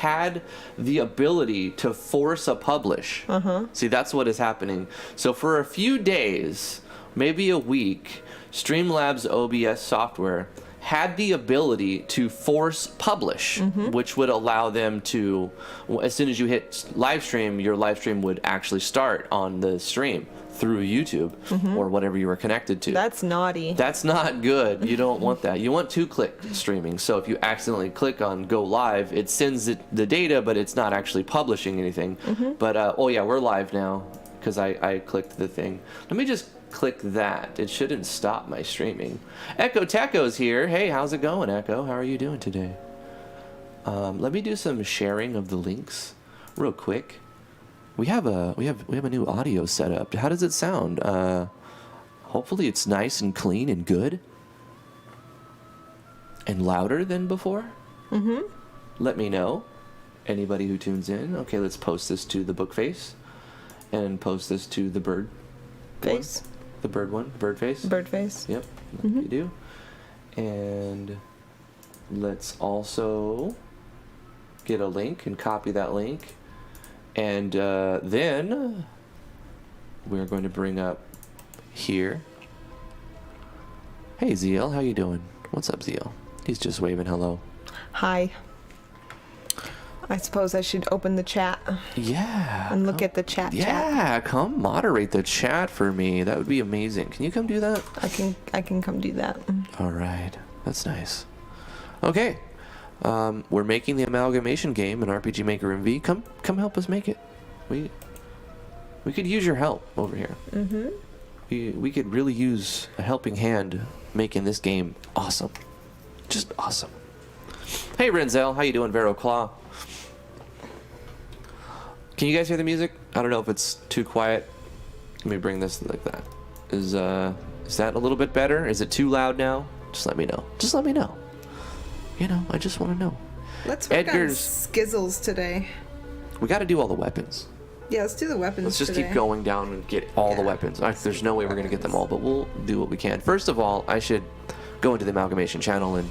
had the ability to force a publish. See, that's what is happening. So for a few days, maybe a week, Streamlabs OBS software had the ability to force publish, which would allow them to, as soon as you hit live stream, your live stream would actually start on the stream through YouTube or whatever you were connected to. That's naughty. That's not good. You don't want that. You want two-click streaming. So if you accidentally click on go live, it sends the data, but it's not actually publishing anything. But, oh yeah, we're live now because I clicked the thing. Let me just click that. It shouldn't stop my streaming. Echo Techo's here. Hey, how's it going, Echo? How are you doing today? Let me do some sharing of the links real quick. We have a new audio setup. How does it sound? Hopefully it's nice and clean and good. And louder than before. Let me know. Anybody who tunes in. Okay, let's post this to the book face. And post this to the bird Face. one. The bird one. Bird face. Bird face. Yep. You do. And let's also get a link and copy that link. And then we're going to bring up here. Hey, Zeal, how you doing? What's up, Zeal? He's just waving hello. Hi. I suppose I should open the chat. Yeah. And look at the chat. Yeah, come moderate the chat for me. That would be amazing. Can you come do that? I can come do that. All right. That's nice. Okay. We're making the Amalgamation Game in RPG Maker MV. Come help us make it. We could use your help over here. We could really use a helping hand making this game awesome. Just awesome. Hey, Renzel. How you doing, Vero Claw? Can you guys hear the music? I don't know if it's too quiet. Let me bring this like that. Is that a little bit better? Is it too loud now? Just let me know. Just let me know. You know, I just want to know. Let's work on skizzles today. We got to do all the weapons. Yeah, let's do the weapons. Let's just today. keep going down and get all the weapons. There's no way we're going to get them all, but we'll do what we can. First of all, I should go into the Amalgamation channel and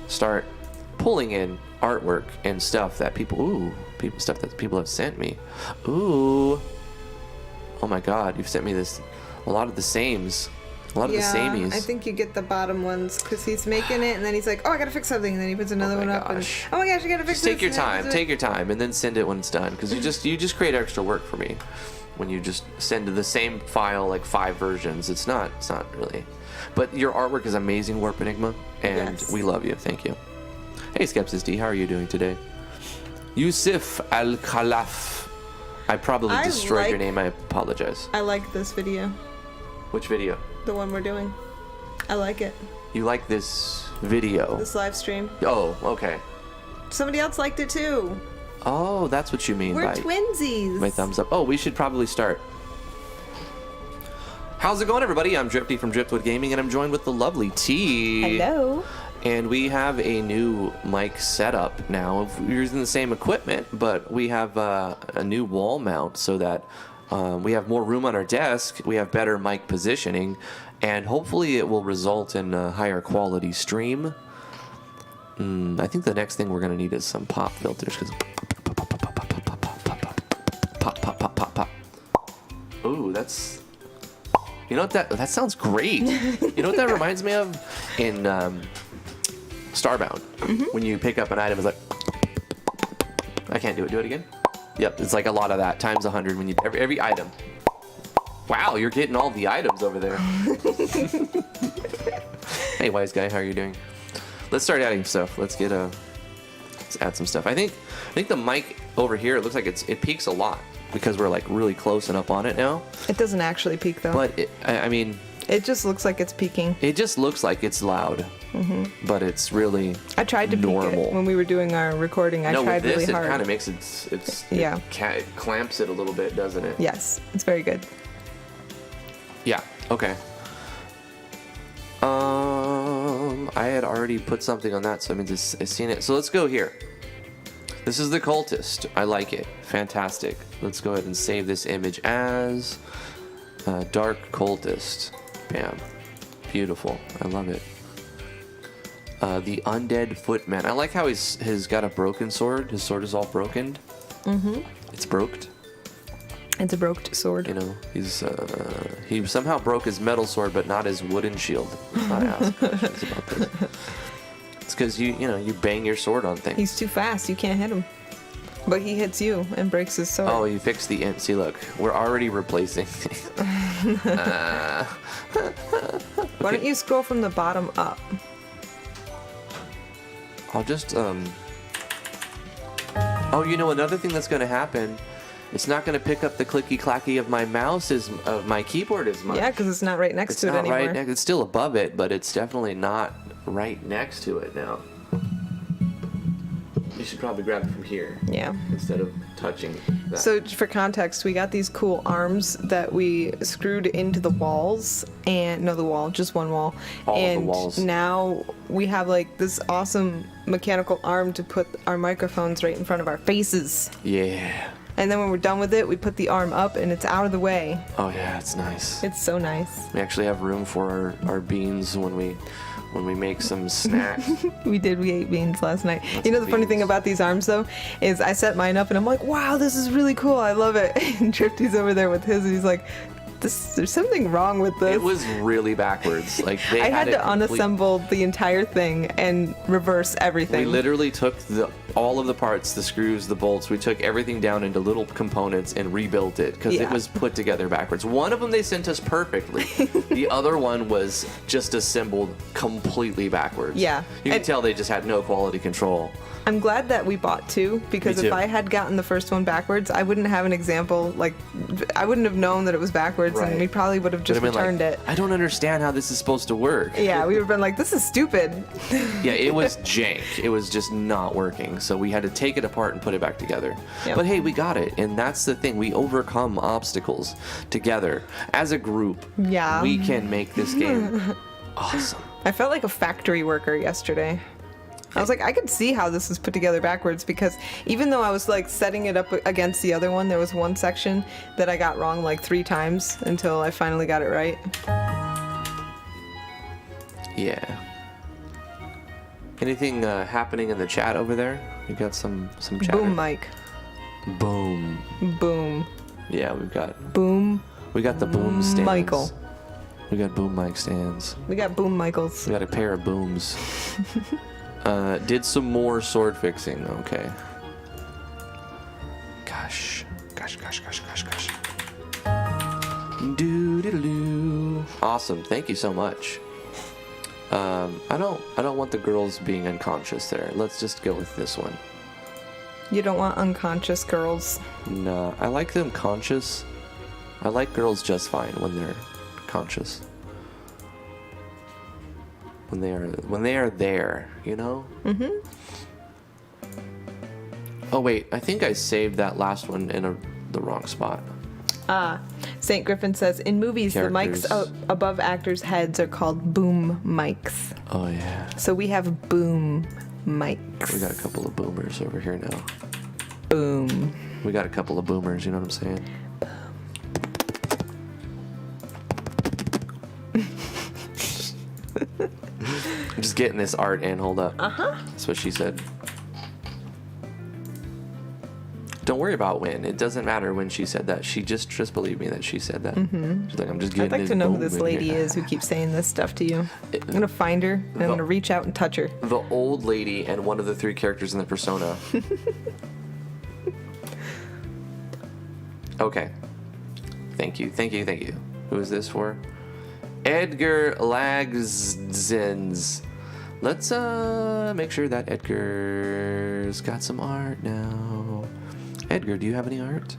start pulling in artwork and stuff that people have sent me. Ooh. Oh my God, you've sent me this. A lot of the sames. A lot of the samies. I think you get the bottom ones because he's making it and then he's like, oh, I gotta fix something, and then he puts another one up. And, oh my gosh, I gotta fix this. Take your time, and then send it when it's done. Because you just create extra work for me when you just send the same file like 5 versions. It's not really. But your artwork is amazing, Warp Enigma, and we love you. Thank you. Hey, Skepsis D, how are you doing today? Yusuf Al Khalaf. I probably destroyed your name. I apologize. I like this video. Which video? The one we're doing. I like it. You like this video? This live stream. Oh, okay. Somebody else liked it too. Oh, that's what you mean by twinsies. My thumbs up. Oh, we should probably start. How's it going, everybody? I'm Drifty from Driftwood Gaming, and I'm joined with the lovely T. Hello. And we have a new mic setup now. We're using the same equipment, but we have a new wall mount so that we have more room on our desk. We have better mic positioning, and hopefully it will result in a higher quality stream. I think the next thing we're going to need is some pop filters. Cause pop. Ooh, that's... You know what that sounds great. You know what that reminds me of? In Starbound. When you pick up an item, it's like... I can't do it. Do it again? Yep, it's like a lot of that. Times 100 when you... Every item. Wow, you're getting all the items over there. Hey, wise guy, how are you doing? Let's start adding stuff. Let's add some stuff. I think the mic over here, it looks like it peaks a lot because we're like really close and up on it now. It doesn't actually peak though. But I mean, it just looks like it's peaking. It just looks like it's loud. But it's really I tried to normal. Peak it when we were doing our recording. I tried with this, really hard. It kind of makes it clamps it a little bit, doesn't it? Yes, it's very good. Yeah. Okay. I had already put something on that, so I mean, I've seen it. So let's go here. This is the cultist. I like it. Fantastic. Let's go ahead and save this image as Dark Cultist. Bam. Beautiful. I love it. The Undead Footman. I like how he's got a broken sword. His sword is all broken. Mm-hmm. It's broked. It's a broked sword. You know, he somehow broke his metal sword, but not his wooden shield. Let's not ask questions about this. It's because you bang your sword on things. He's too fast. You can't hit him. But he hits you and breaks his sword. Oh, you fixed the int. See, look, we're already replacing. Why don't you scroll from the bottom up? I'll just Oh, another thing that's going to happen. It's not going to pick up the clicky clacky of my mouse of my keyboard as much. Yeah, because it's not right next to it anymore. It's still above it, but it's definitely not right next to it now. You should probably grab it from here. Yeah. Instead of touching that. So for context, we got these cool arms that we screwed into the walls, and just one wall. All of the walls. Now we have like this awesome mechanical arm to put our microphones right in front of our faces. Yeah. And then when we're done with it, we put the arm up and it's out of the way. Oh yeah, it's nice. It's so nice. We actually have room for our beans when we make some snacks. We ate beans last night. Lots The of funny thing beans. about these arms though is I set mine up and I'm like, wow, this is really cool. I love it. And Tripty's over there with his and he's like, there's something wrong with this. It was really backwards. Like I had to unassemble the entire thing and reverse everything. We literally took all of the parts, the screws, the bolts. We took everything down into little components and rebuilt it because it was put together backwards. One of them they sent us perfectly. The other one was just assembled completely backwards. Yeah. You can tell they just had no quality control. I'm glad that we bought two because if I had gotten the first one backwards, I wouldn't have an example. Like, I wouldn't have known that it was backwards, and we probably would have just returned it. I don't understand how this is supposed to work. Yeah, we would have been like, this is stupid. Yeah, it was jank. It was just not working. So we had to take it apart and put it back together. Yep. But hey, we got it. And that's the thing. We overcome obstacles together. As a group, Yeah. we can make this game awesome. I felt like a factory worker yesterday. I was like, I could see how this is put together backwards because even though I was like setting it up against the other one, there was one section that I got wrong like 3 times until I finally got it right. Yeah. Anything happening in the chat over there? You got some chatter? Boom mic. Boom. Boom. Yeah, we got Boom. the boom stands. Michael. We got boom mic stands. We got boom Michaels. We got a pair of booms. Did some more sword fixing. Okay. Gosh. Doo-doo-doo. Awesome. Thank you so much. I don't want the girls being unconscious there. Let's just go with this one. You don't want unconscious girls. Nah, I like them conscious. I like girls just fine when they're conscious. When they are there, you know? Mm-hmm. Oh wait, I think I saved that last one in the wrong spot. St. Griffin says, in movies, Characters. the mics above actors' heads are called boom mics. Oh yeah. So we have boom mics. We got a couple of boomers over here now. Boom. We got a couple of boomers, you know what I'm saying? I'm just getting this art in, hold up. Uh-huh. That's what she said. Don't worry about when. It doesn't matter when she said that. She just believe me that she said that. Mm-hmm. She's like, I'm just getting I'd like this to know who boom this in lady here. is who keeps saying this stuff to you. I'm going to find her, and I'm going to reach out and touch her. The old lady and one of the 3 characters in the persona. Okay. Thank you. Who is this for? Edgar Lagzins. Let's make sure that Edgar's got some art now. Edgar, do you have any art?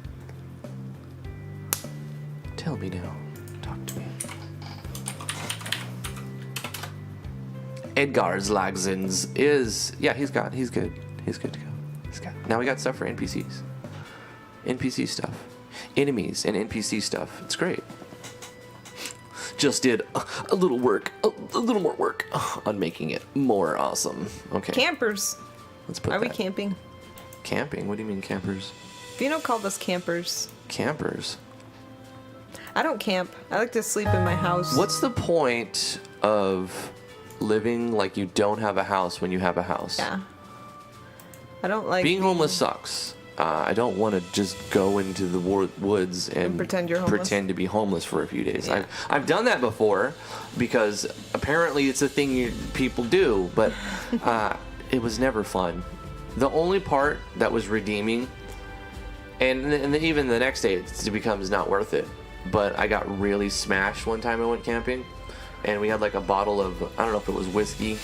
Tell me now. Talk to me. Edgar's Lagzins is he's good. He's good to go. Now we got stuff for NPCs. NPC stuff. Enemies and NPC stuff. It's great. Just did a little more work on making it more awesome. Okay. Campers. Let's put Are we that. camping? Camping? What do you mean campers? Vino called us campers. Campers? I don't camp. I like to sleep in my house. What's the point of living like you don't have a house when you have a house. Yeah. I don't like Being homeless sucks. I don't want to just go into the woods and pretend you're homeless. pretend to be homeless for a few days. Yeah. I've done that before because apparently it's a thing people do, but it was never fun. The only part that was redeeming, and then even the next day it becomes not worth it, but I got really smashed one time I went camping, and we had like a bottle of, I don't know if it was whiskey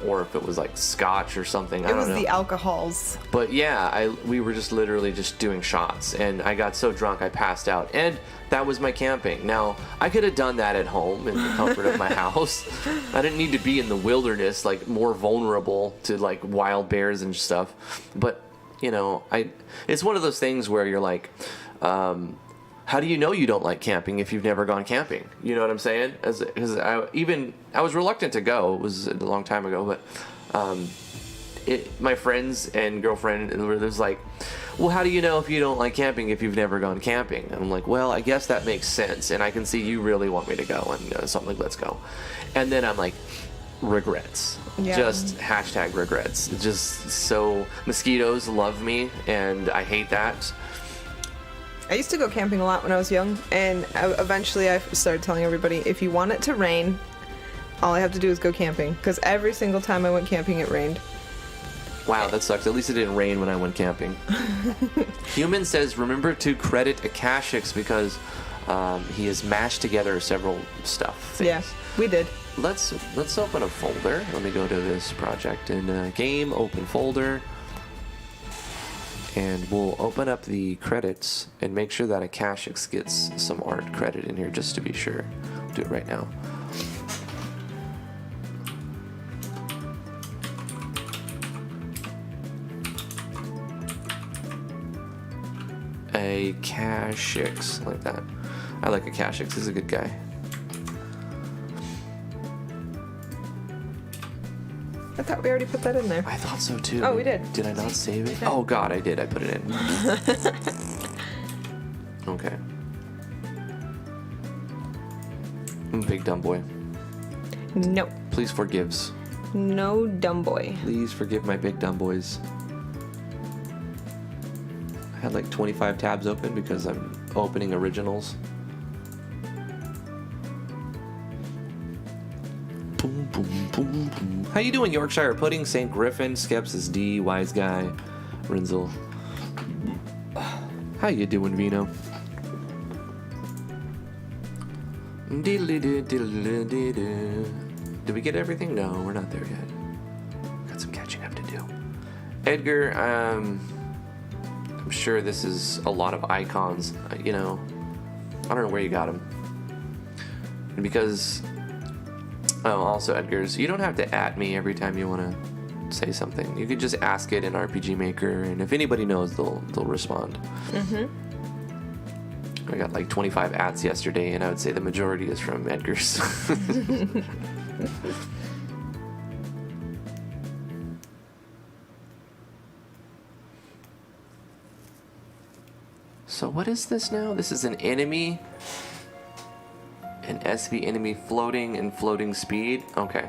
or if it was like scotch or something. I don't know. It was the alcohols. But yeah, we were just literally just doing shots, and I got so drunk I passed out, and that was my camping. Now, I could have done that at home in the comfort of my house. I didn't need to be in the wilderness, like more vulnerable to like wild bears and stuff. But, you know, it's one of those things where you're like, how do you know you don't like camping if you've never gone camping? You know what I'm saying? Because I was reluctant to go. It was a long time ago, but my friends and girlfriend was like, well, how do you know if you don't like camping if you've never gone camping? And I'm like, well, I guess that makes sense, and I can see you really want me to go, and so I'm like, let's go. And then I'm like, regrets. Yeah. Just hashtag regrets. Just so mosquitoes love me, and I hate that. I used to go camping a lot when I was young, and eventually I started telling everybody, if you want it to rain, all I have to do is go camping. Because every single time I went camping, it rained. Wow, that sucks. At least it didn't rain when I went camping. Human says, remember to credit Akashix because he has mashed together several stuff. Things. Yeah, we did. Let's open a folder. Let me go to this project in game, open folder. And we'll open up the credits and make sure that Akashix gets some art credit in here just to be sure. I'll do it right now. Akashix, like that. I like Akashix. He's a good guy. I thought we already put that in there. I thought so too. Oh, we did. Did I not save it? Oh God, I did. I put it in. Okay. Big dumb boy. No. Please forgives. No dumb boy. Please forgive my big dumb boys. I had like 25 tabs open because I'm opening originals. Boom, boom, boom, boom. How you doing, Yorkshire Pudding, St. Griffin, Skepsis D, Wise Guy, Rinzel? How you doing, Vino? Did we get everything? No, we're not there yet. Got some catching up to do. Edgar, I'm sure this is a lot of icons. You know, I don't know where you got them. And because... Oh, also, Edgar's, you don't have to @ me every time you want to say something. You could just ask it in RPG Maker, and if anybody knows, they'll respond. Mm-hmm. I got like 25 ats yesterday, and I would say the majority is from Edgar's. So what is this now? This is an enemy... An SV enemy floating and floating speed. Okay.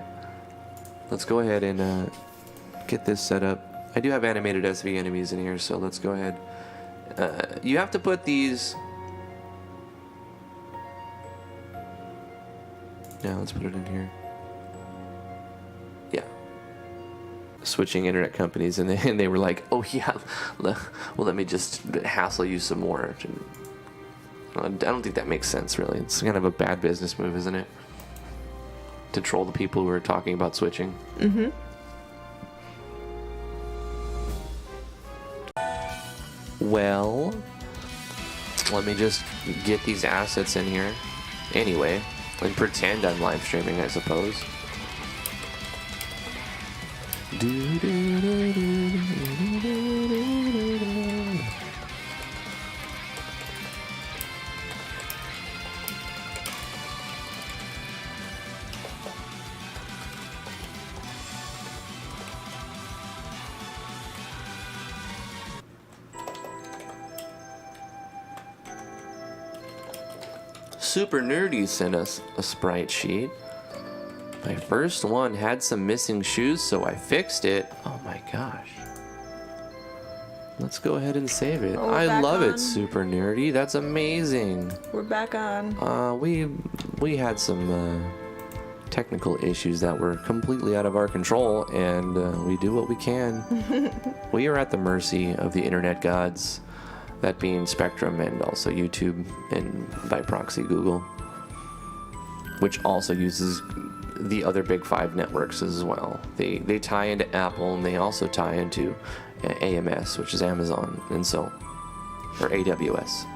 Let's go ahead and get this set up. I do have animated SV enemies in here, so let's go ahead. You have to put these... Yeah, let's put it in here. Yeah. Switching internet companies, and they were like, oh yeah, well, let me just hassle you some more. I don't think that makes sense, really. It's kind of a bad business move, isn't it? To troll the people who are talking about switching. Mm-hmm. Well, let me just get these assets in here. Anyway, and pretend I'm live streaming, I suppose. Super Nerdy sent us a sprite sheet. My first one had some missing shoes, so I fixed it. Oh my gosh. Let's go ahead and save it. Oh, I love on. it, Super Nerdy. That's amazing. We're back on. We had some technical issues that were completely out of our control, and we do what we can. We are at the mercy of the internet gods, that being Spectrum and also YouTube, and by proxy Google, which also uses the other big 5 networks as well. They tie into Apple, and they also tie into AMS, which is Amazon, and so, or AWS.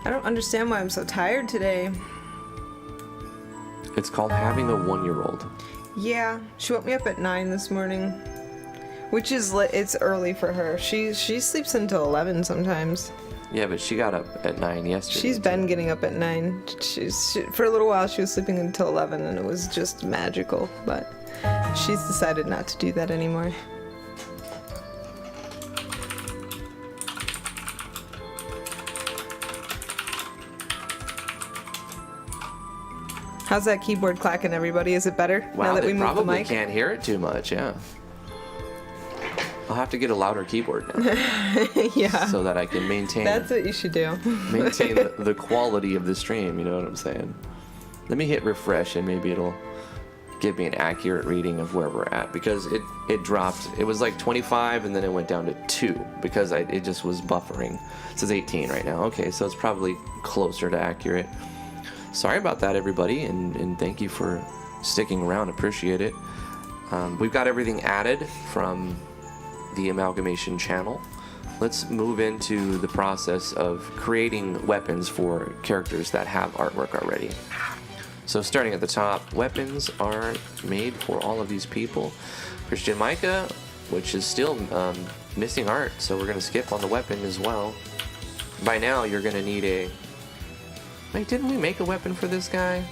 I don't understand why I'm so tired today. It's called having a 1-year-old. Yeah, she woke me up at 9 this morning, which is it's early for her. She sleeps until 11 sometimes. Yeah, but she got up at 9 yesterday. She's been getting up at 9. For a little while she was sleeping until 11, and it was just magical, but she's decided not to do that anymore. How's that keyboard clacking, everybody? Is it better Wow, now that they we moved the probably mic? can't hear it too much, yeah. I'll have to get a louder keyboard now. Yeah. So that I can maintain That's what you should do. the quality of the stream, you know what I'm saying? Let me hit refresh and maybe it'll give me an accurate reading of where we're at, because it dropped. It was like 25 and then it went down to 2 because it just was buffering. It says 18 right now. Okay, so it's probably closer to accurate. Sorry about that, everybody, and thank you for sticking around. Appreciate it. We've got everything added from the Amalgamation channel. Let's move into the process of creating weapons for characters that have artwork already. So starting at the top, weapons are made for all of these people. Christian Micah, which is still missing art, so we're going to skip on the weapon as well. By now, you're going to need a... Wait, didn't we make a weapon for this guy?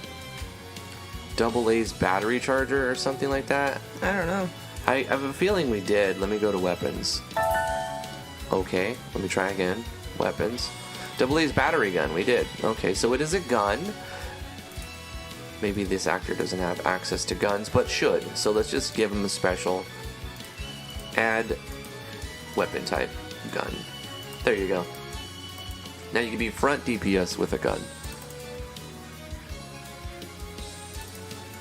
Double A's battery charger or something like that? I don't know. I have a feeling we did. Let me go to weapons. Okay, let me try again. Weapons. Double A's battery gun, we did. Okay, so it is a gun. Maybe this actor doesn't have access to guns, but should. So let's just give him a special add weapon type gun. There you go. Now you can be front DPS with a gun.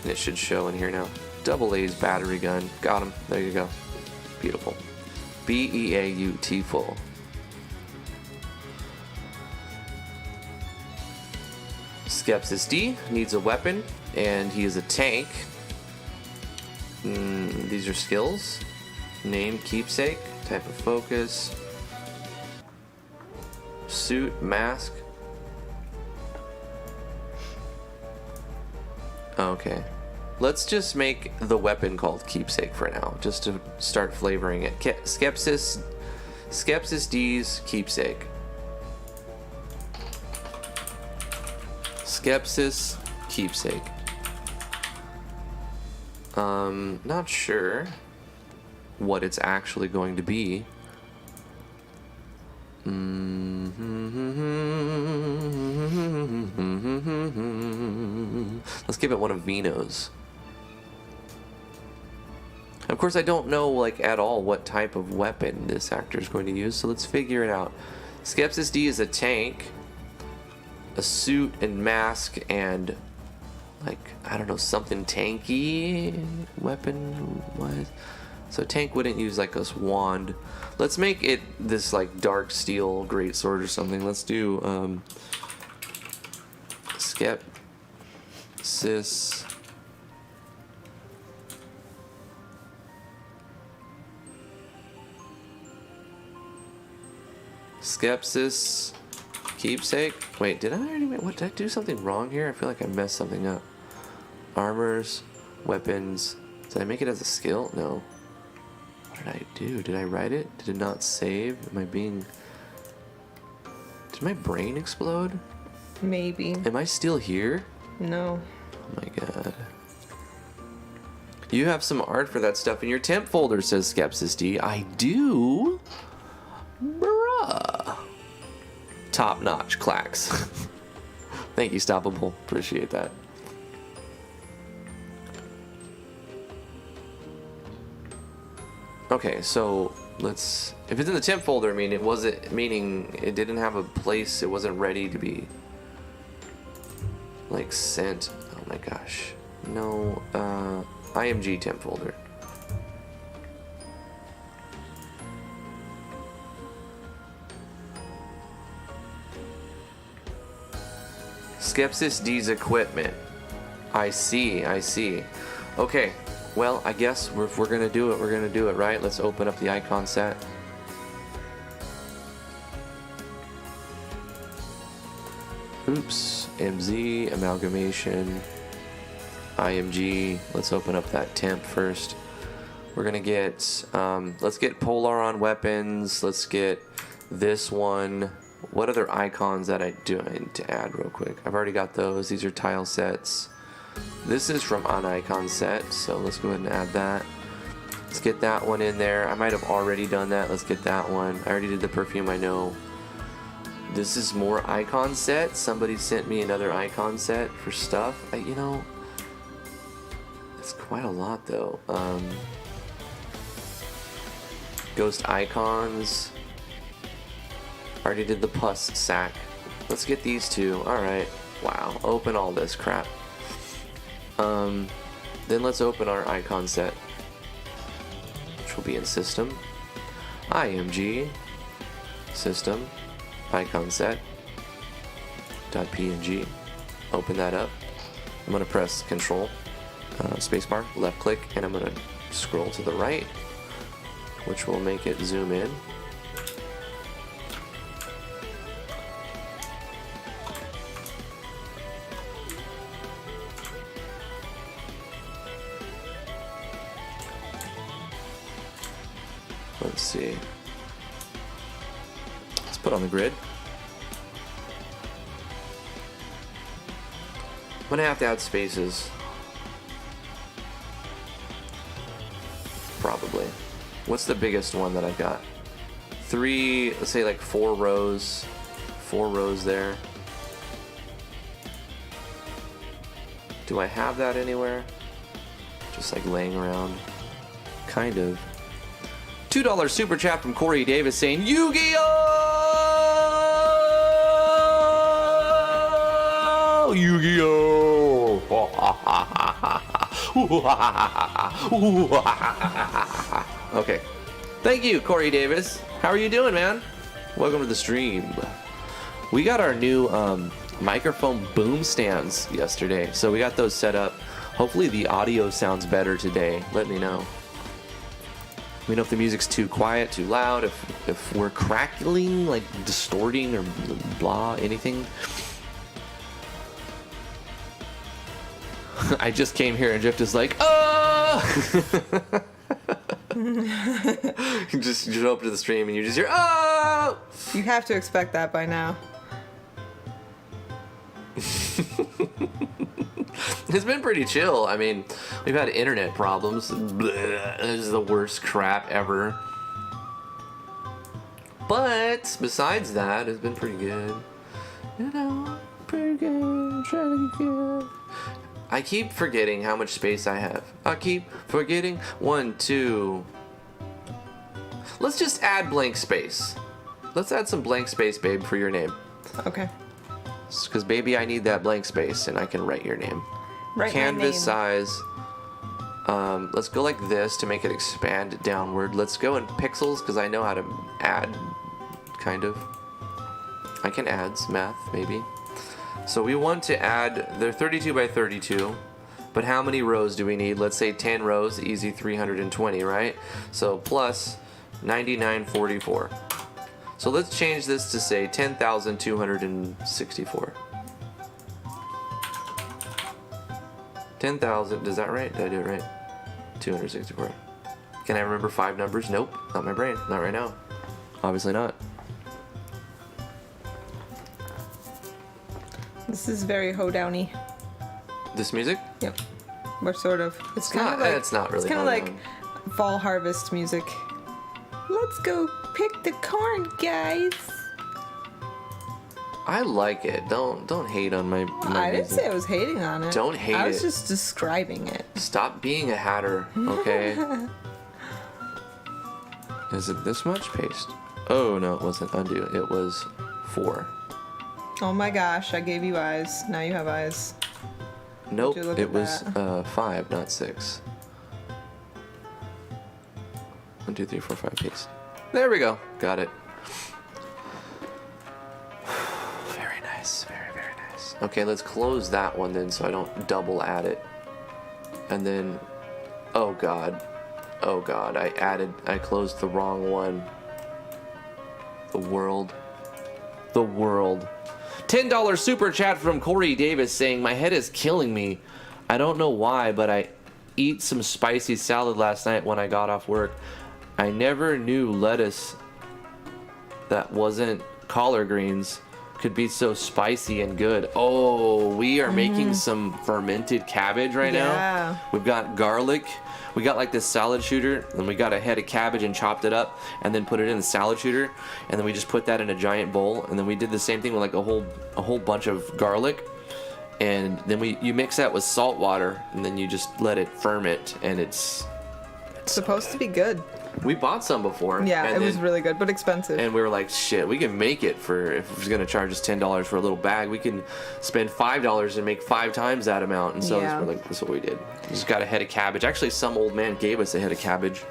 And it should show in here now. Double A's battery gun. Got him. There you go. Beautiful. Beautiful. Skepsis D needs a weapon, and he is a tank. These are skills. Name, keepsake, type of focus, suit, mask. Okay. Let's just make the weapon called keepsake for now, just to start flavoring it. Skepsis D's keepsake. Skepsis keepsake. Not sure what it's actually going to be. Let's give it one of Vino's. Of course, I don't know, like, at all what type of weapon this actor is going to use, so let's figure it out. Skepsis D is a tank, a suit and mask, and, like, I don't know, something tanky weapon-wise. So tank wouldn't use, like, a wand. Let's make it this, like, dark steel greatsword or something. Let's do, Skepsis... Skepsis keepsake. Wait, did I already make... What, did I do something wrong here? I feel like I messed something up. Armors, weapons. Did I make it as a skill? No. What did I do? Did I write it? Did it not save? Am I being... Did my brain explode? Maybe. Am I still here? No. Oh my god. You have some art for that stuff in your temp folder, says Skepsis D. I do? Bruh. Top notch. Clacks. Thank you, Stoppable. Appreciate that. Okay, so let's. If it's in the temp folder, I mean, it wasn't. Meaning it didn't have a place. It wasn't ready to be like sent. Oh my gosh. No. IMG temp folder. Skepsis D's equipment. I see. Okay, well, I guess if we're gonna do it, we're gonna do it, right? Let's open up the icon set. Oops, MZ, amalgamation, IMG. Let's open up that temp first. We're gonna get, let's get Polar on weapons. Let's get this one. What other icons that I need to add real quick? I've already got those. These are tile sets. This is from on icon set, so let's go ahead and add that. Let's get that one in there. I might have already done that. Let's get that one. I already did the perfume, I know. This is more icon set. Somebody sent me another icon set for stuff. You know, it's quite a lot though. Ghost icons. Already did the pus sack. Let's get these two. Alright. Wow. Open all this crap. Then let's open our icon set, which will be in system. IMG. System. Icon set. .png. Open that up. I'm going to press Control, spacebar, left click, and I'm going to scroll to the right, which will make it zoom in. Let's see. Let's put on the grid. I'm gonna have to add spaces. Probably. What's the biggest one that I've got? 3, let's say like 4 rows. 4 rows there. Do I have that anywhere? Just like laying around? Kind of. $2 super chat from Corey Davis saying, Yu-Gi-Oh! Yu-Gi-Oh! Okay. Thank you, Corey Davis. How are you doing, man? Welcome to the stream. We got our new microphone boom stands yesterday, so we got those set up. Hopefully the audio sounds better today. Let me know. Let me know if the music's too quiet, too loud, if we're crackling, like distorting or blah, anything. I just came here and Jeff is like, oh! You just open to the stream and you just hear, oh! You have to expect that by now. It's been pretty chill. I mean, we've had internet problems. This is the worst crap ever. But besides that, it's been pretty good. You know, pretty good. Trying to get good. I keep forgetting how much space I have. I keep forgetting. 1, 2. Let's just add blank space. Let's add some blank space, babe, for your name. Okay. Because, baby, I need that blank space, and I can write your name. Write Canvas my name. size. Let's go like this to make it expand downward. Let's go in pixels, because I know how to add, kind of. I can add math, maybe. So we want to add, they're 32 by 32, but how many rows do we need? Let's say 10 rows, easy 320, right? So plus 9944. So let's change this to say 10,264. 10,000, is that right? Did I do it right? 264. Can I remember 5 numbers? Nope, not my brain, not right now. Obviously not. This is very hoedowny. This music? Yep. We're sort of. It's kind of like. It's not really. It's kind of like fall harvest music. Let's go pick the corn, guys. I like it. Don't hate on my I didn't music. say I was hating on it. Don't hate I was it. just describing it. Stop being a hatter, okay? Is it this much paste? Oh no, it wasn't undo. It was 4. Oh my gosh, I gave you eyes. Now you have eyes. Nope, you look it at was that? 5, not 6. 1, 2, 3, 4, 5 paste. There we go. Got it. Very nice. Very, very nice. Okay, let's close that one then so I don't double add it. And then, oh god. Oh god, I closed the wrong one. The world. The world. $10 super chat from Corey Davis saying, my head is killing me. I don't know why, but I eat some spicy salad last night when I got off work. I never knew lettuce that wasn't collard greens could be so spicy and good. Oh, we are making some fermented cabbage right now. We've got garlic. We got like this salad shooter, and we got a head of cabbage and chopped it up and then put it in the salad shooter, and then we just put that in a giant bowl, and then we did the same thing with like a whole bunch of garlic, and then you mix that with salt water, and then you just let it ferment, and it's Supposed to be good. we bought some before. Yeah, and it was then- really good, but expensive. And we were like, shit, we can make it for, if it's going to charge us $10 for a little bag, we can spend $5 and make 5 times that amount. And so Yeah. we're like, that's what we did. We just got a head of cabbage. Actually, some old man gave us a head of cabbage.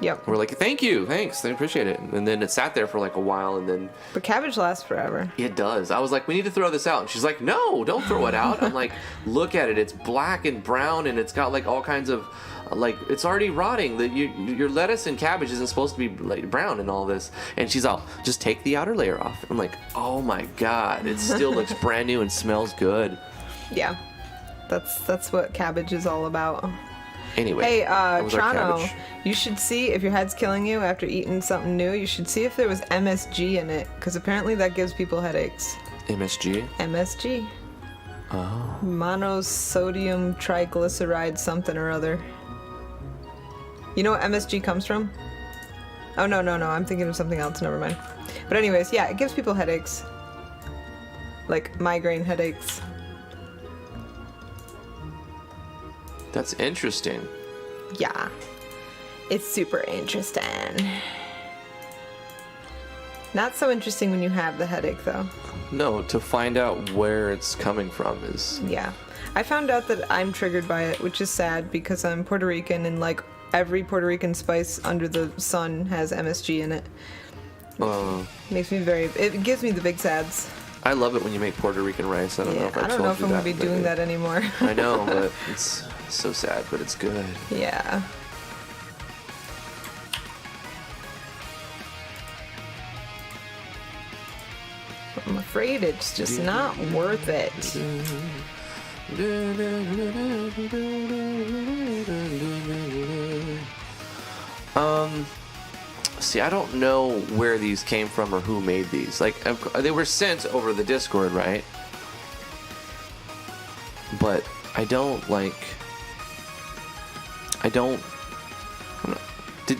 Yep. We're like, thank you, thanks, I appreciate it. And then it sat there for like a while, and then But cabbage lasts forever. it does. I was like, we need to throw this out. And she's like, no, don't throw it out. I'm like, look at it. It's black and brown, and it's got like all kinds of, like, it's already rotting. Your lettuce and cabbage isn't supposed to be like brown and all this. And she's all, just take the outer layer off. I'm like, oh my God, it still looks brand new and smells good. Yeah. That's what cabbage is all about. Anyway. Hey, that was our Trano, cabbage. you should see if your head's killing you after eating something new. You should see if there was MSG in it, because apparently that gives people headaches. MSG? MSG. Oh. Monosodium triglyceride something or other. You know what MSG comes from? Oh, no. I'm thinking of something else. Never mind. But anyways, yeah, it gives people headaches. Like migraine headaches. That's interesting. Yeah. It's super interesting. Not so interesting when you have the headache, though. No, to find out where it's coming from is... Yeah. I found out that I'm triggered by it, which is sad because I'm Puerto Rican and, like, every Puerto Rican spice under the sun has MSG in it. Makes me it gives me the big sads. I love it when you make Puerto Rican rice. I don't know if I don't know if I'm going to be doing that anymore. I know, but it's so sad, but it's good. Yeah. I'm afraid it's just not worth it. See, I don't know where these came from or who made these. Like, they were sent over the Discord, right? But I don't. Did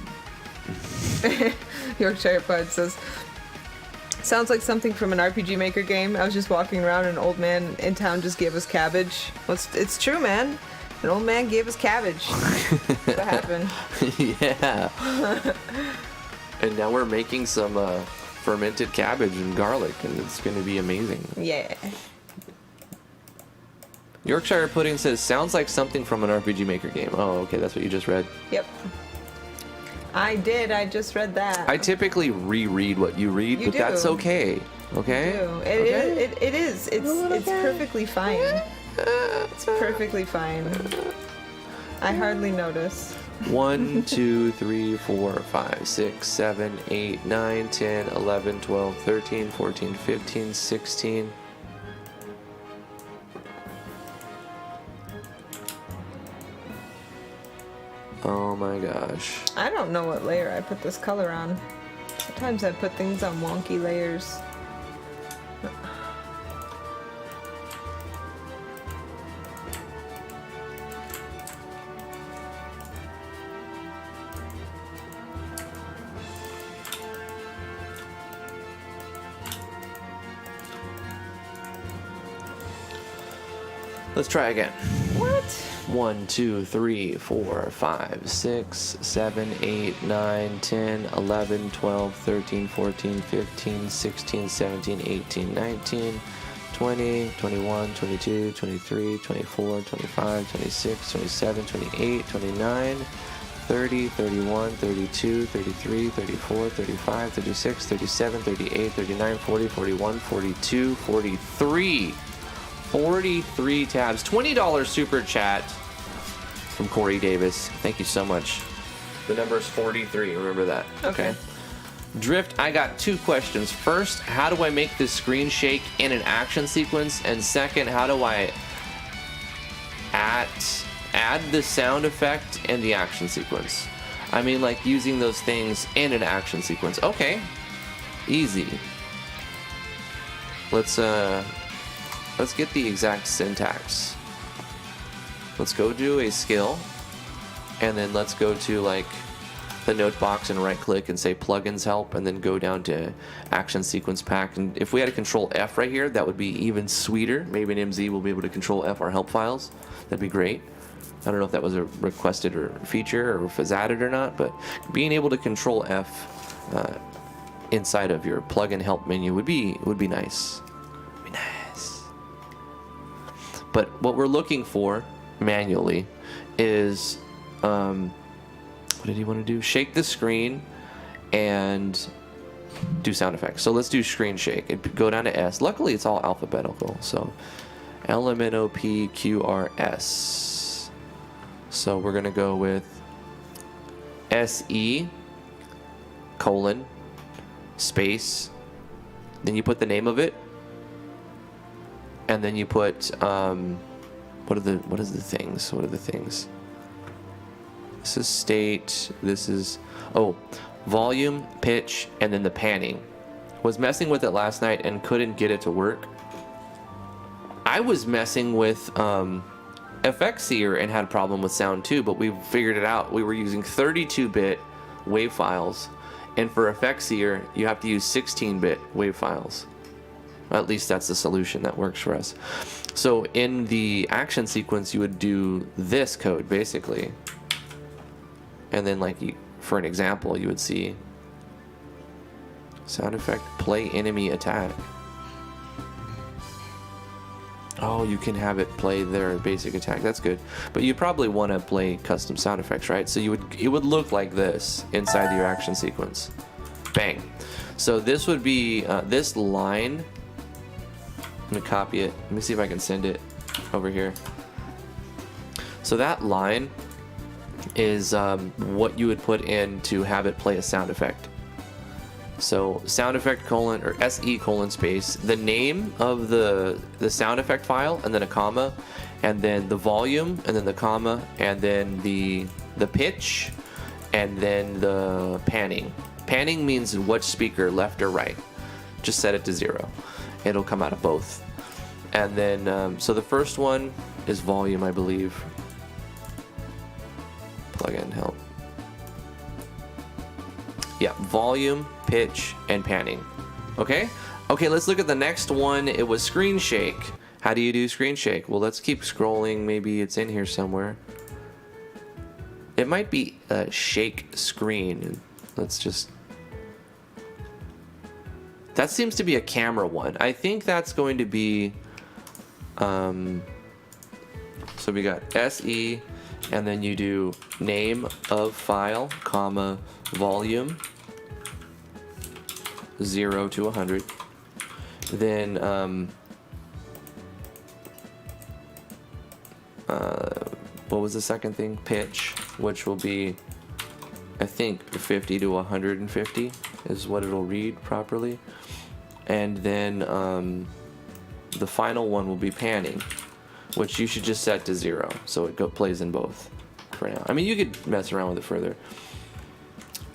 Yorkshire Bud says, sounds like something from an RPG Maker game. I was just walking around and an old man in town just gave us cabbage. Well, it's true, man. An old man gave us cabbage. What happened? yeah. And now we're making some fermented cabbage and garlic, and it's going to be amazing. Yeah. Yorkshire Pudding says, sounds like something from an RPG Maker game. Oh, okay, that's what you just read. Yep. I did. I just read that. I typically reread what you read, You but do. that's okay. Okay? It is. It's perfectly fine. It's perfectly fine. I hardly notice. 1, 2, 3, 4, 5, 6, 7, 8, 9, 10, 11, 12, 13, 14, 15, 16. Oh my gosh. I don't know what layer I put this color on. Sometimes I put things on wonky layers. Let's try again. What? 1, 2, 3, 4, 5, 6, 7, 8, 9, 10, 11, 12, 13, 14, 15, 16, 17, 18, 19, 20, 21, 22, 23, 24, 25, 26, 27, 28, 29, 30, 31, 32, 33, 34, 35, 36, 37, 38, 39, 40, 41, 42, 43. 43 tabs. $20 super chat from Corey Davis. Thank you so much. The number is 43. Remember that. Okay. Drift, I got 2 questions. First, how do I make this screen shake in an action sequence? And second, how do I add the sound effect in the action sequence? I mean, like using those things in an action sequence. Okay. Easy. Let's get the exact syntax. Let's go do a skill, and then let's go to like the note box and right click and say plugins help, and then go down to action sequence pack. And if we had a control F right here, that would be even sweeter. Maybe in MZ we'll be able to control F our help files. That'd be great. I don't know if that was a requested or feature or if it's added or not, but being able to control F inside of your plugin help menu would be nice. But what we're looking for manually is, what did he want to do? Shake the screen and do sound effects. So let's do screen shake. It'd go down to S. Luckily, it's all alphabetical. So LMNOPQRS. So we're going to go with SE colon space. Then you put the name of it. And then you put what are the things? This is state, this is volume, pitch, and then the panning. Was messing with it last night and couldn't get it to work. I was messing with FXeer and had a problem with sound too, but we figured it out. We were using 32-bit wave files, and for FXeer you have to use 16-bit wave files. At least that's the solution that works for us. So in the action sequence, you would do this code basically, and then for an example, you would see sound effect play enemy attack. Oh, you can have it play their basic attack. That's good, but you probably want to play custom sound effects, right? So it would look like this inside your action sequence. Bang. So this would be this line. I'm gonna copy it. Let me see if I can send it over here. So that line is what you would put in to have it play a sound effect. So sound effect colon or SE colon space, the name of the sound effect file, and then a comma, and then the volume, and then the comma, and then the pitch, and then the panning. Panning means which speaker, left or right. Just set it to 0. It'll come out of both. And then, so the first one is volume, I believe. Plugin help. Yeah, volume, pitch, and panning. Okay? Okay, let's look at the next one. It was screen shake. How do you do screen shake? Well, let's keep scrolling. Maybe it's in here somewhere. It might be a shake screen. Let's just... That seems to be a camera one. I think that's going to be... so we got SE, and then you do name of file, comma, volume, 0 to 100. Then what was the second thing? Pitch, which will be, I think, 50 to 150 is what it'll read properly. And then the final one will be panning, which you should just set to 0, so it plays in both for now. I mean, you could mess around with it further.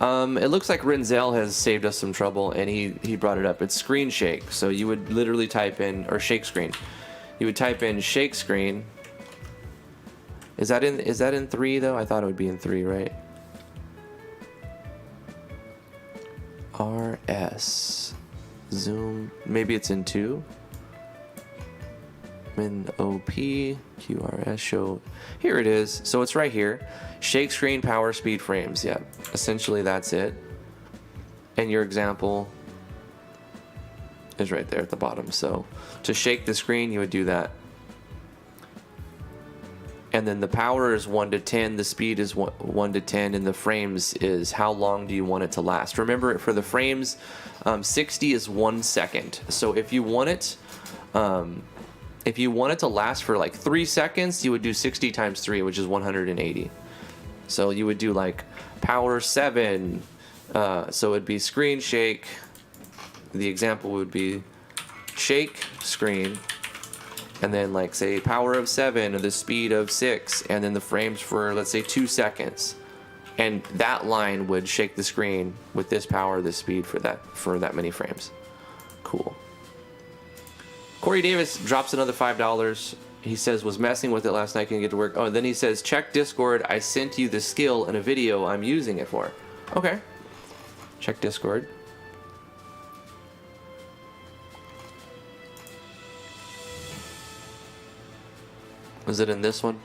It looks like Renzel has saved us some trouble, and he brought it up. It's screen shake. So you would literally type in, or shake screen. You would type in shake screen. Is that in 3 though? I thought it would be in 3, right? RS zoom. Maybe it's in 2. MinOpQRS show. Here it is. So it's right here. Shake screen, power, speed, frames. Yeah, essentially that's it. And your example is right there at the bottom. So to shake the screen, you would do that. And then the power is 1 to 10, the speed is 1 to 10, and the frames is how long do you want it to last. Remember, for the frames, 60 is 1 second. So if you want it to last for like 3 seconds, you would do 60 times 3, which is 180. So you would do like power 7. So it'd be screen shake. The example would be shake screen. And then like say power of 7 or the speed of 6, and then the frames for let's say 2 seconds. And that line would shake the screen with this power, this speed for that many frames. Cool. Corey Davis drops another $5. He says, was messing with it last night, couldn't get to work. Oh, and then he says, check Discord. I sent you the skill in a video I'm using it for. Okay. Check Discord. Was it in this one?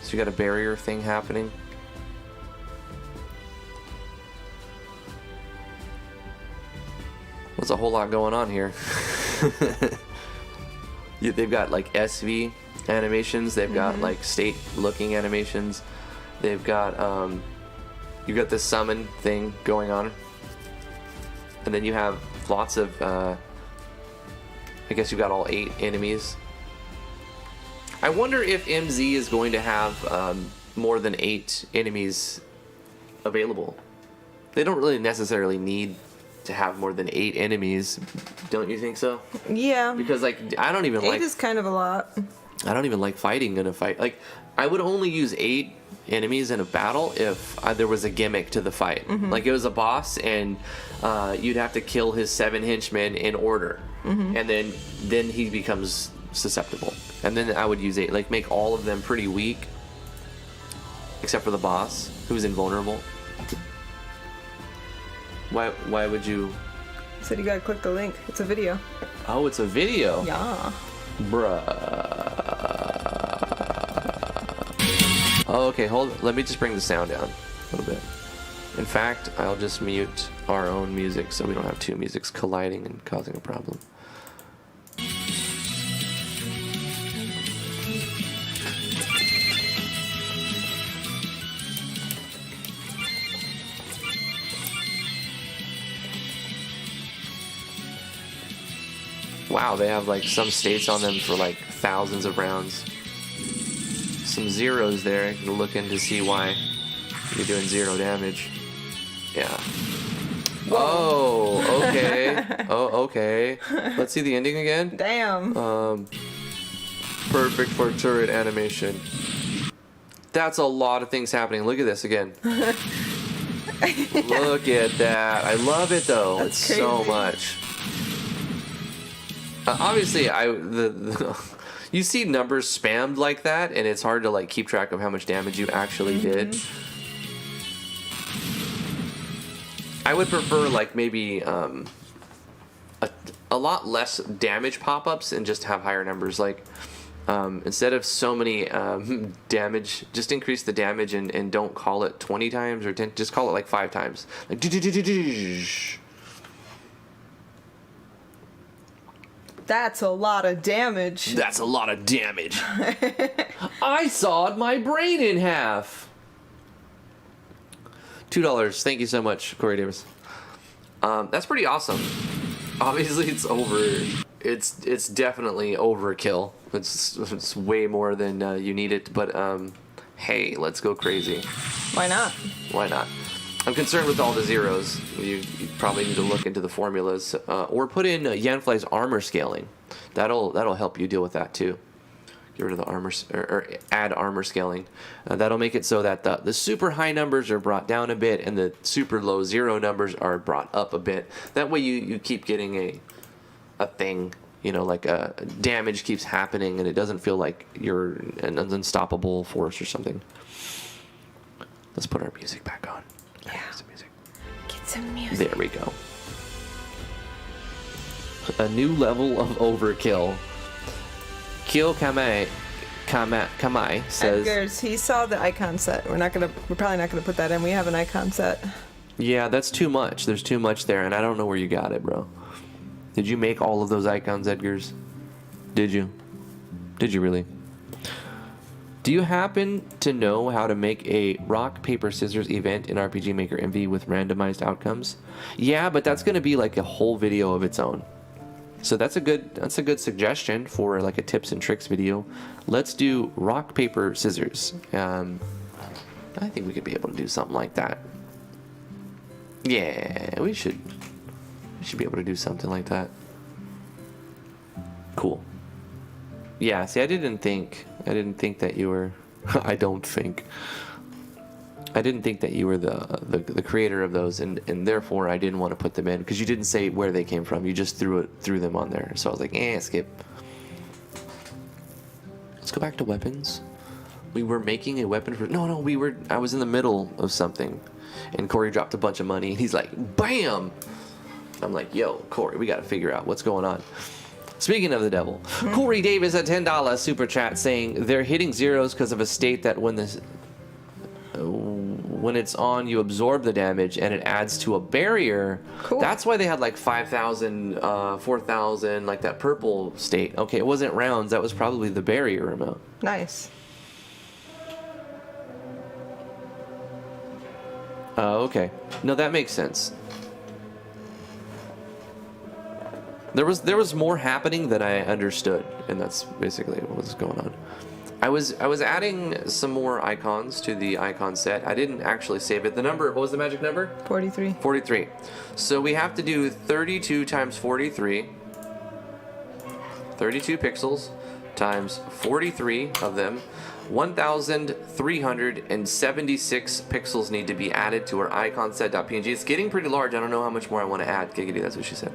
So you got a barrier thing happening. There's a whole lot going on here. They've got like SV animations. They've got like state looking animations. They've got you've got this summon thing going on, and then you have lots of I guess you've got all 8 enemies. I wonder if MZ is going to have more than 8 enemies available. They don't really necessarily need to have more than 8 enemies, don't you think so? Yeah. Because like I don't even 8 like. 8 is kind of a lot. I don't even like fighting in a fight. Like I would only use 8 enemies in a battle if there was a gimmick to the fight. Like it was a boss and you'd have to kill his 7 henchmen in order, and then he becomes susceptible. And then I would use 8, like make all of them pretty weak, except for the boss who's invulnerable. Why would you? I said you gotta click the link. It's a video. Oh, it's a video. Yeah. Bruh. Oh, okay, hold on. Let me just bring the sound down a little bit. In fact, I'll just mute our own music so we don't have 2 musics colliding and causing a problem. Wow, they have like some states on them for like thousands of rounds. Some zeros there. You can look in to see why you're doing 0 damage. Yeah. Whoa. Oh, okay. Oh, okay. Let's see the ending again. Damn. Perfect for turret animation. That's a lot of things happening. Look at this again. Look at that. I love it though. That's it's crazy. So much. Obviously, you see numbers spammed like that, and it's hard to like keep track of how much damage you actually did. I would prefer like maybe a lot less damage pop-ups and just have higher numbers. Like instead of so many damage, just increase the damage and don't call it 20 times or 10. Just call it like 5 times. Like That's a lot of damage. That's a lot of damage. I sawed my brain in half. $2. Thank you so much, Corey Davis. That's pretty awesome. Obviously, it's over. It's definitely overkill. It's way more than you need it. But hey, let's go crazy. Why not? Why not? I'm concerned with all the zeros. You probably need to look into the formulas or put in Yanfly's armor scaling. That'll help you deal with that too. Get rid of the armor or add armor scaling. That'll make it so that the super high numbers are brought down a bit and the super low 0 numbers are brought up a bit. That way you keep getting a thing. You know, like damage keeps happening and it doesn't feel like you're an unstoppable force or something. Let's put our music back on. Yeah. Some music. Get some music. There we go. A new level of overkill. Kyo Kamai says, Edgar's, he saw the icon set. We're probably not gonna put that in. We have an icon set. yeah, that's too much. There's too much there, and I don't know where you got it, bro. Did you make all of those icons, Edgar's? Did you? Did you really? Do you happen to know how to make a rock, paper, scissors event in RPG Maker MV with randomized outcomes? Yeah, but that's going to be like a whole video of its own. So that's a good suggestion for like a tips and tricks video. Let's do rock, paper, scissors. I think we could be able to do something like that. Yeah, we should be able to do something like that. Cool. Yeah, see, I didn't think that you were I didn't think that you were the creator of those, and therefore I didn't want to put them in because you didn't say where they came from. You just threw them on there. So I was like, skip. Let's go back to weapons. We were making a weapon for I was in the middle of something, and Corey dropped a bunch of money, and he's like, bam! I'm like, yo, Corey, we got to figure out what's going on. Speaking of the devil, Corey Davis at $10 super chat saying they're hitting zeros because of a state that when it's on, you absorb the damage and it adds to a barrier. Cool. That's why they had like 5,000, 4,000, like that purple state. Okay, it wasn't rounds. That was probably the barrier amount. Nice. Okay. No, that makes sense. There was more happening than I understood, and that's basically what was going on. I was adding some more icons to the icon set. I didn't actually save it. What was the magic number? 43. 43. So we have to do 32 times 43. 32 pixels times 43 of them. 1,376 pixels need to be added to our icon set.png. It's getting pretty large. I don't know how much more I want to add. Giggity, that's what she said.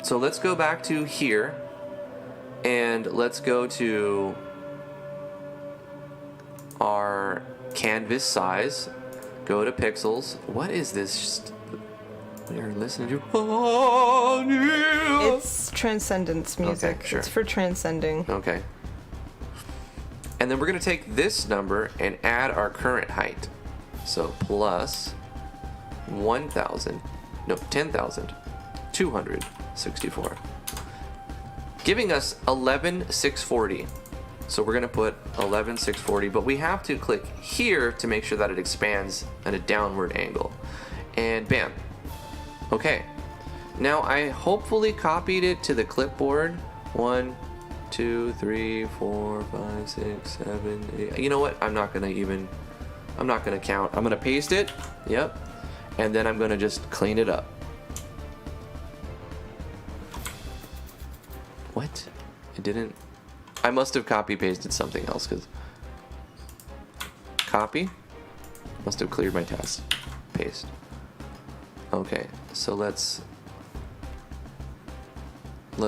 So let's go back to here, and let's go to our canvas size, go to pixels. What is this we are listening to? It's transcendence music. Okay, sure. It's for transcending. Okay. And then we're going to take this number and add our current height. So plus 10,264. Giving us 11,640. So we're going to put 11,640, but we have to click here to make sure that it expands at a downward angle. And bam. Okay. Now I hopefully copied it to the clipboard. 1, 2, 3, 4, 5, 6, 7, 8. You know what? I'm not going to count. I'm going to paste it. Yep. And then I'm going to just clean it up. What? It didn't. I must have copy pasted something else because copy must have cleared my task. Paste. Okay, so let's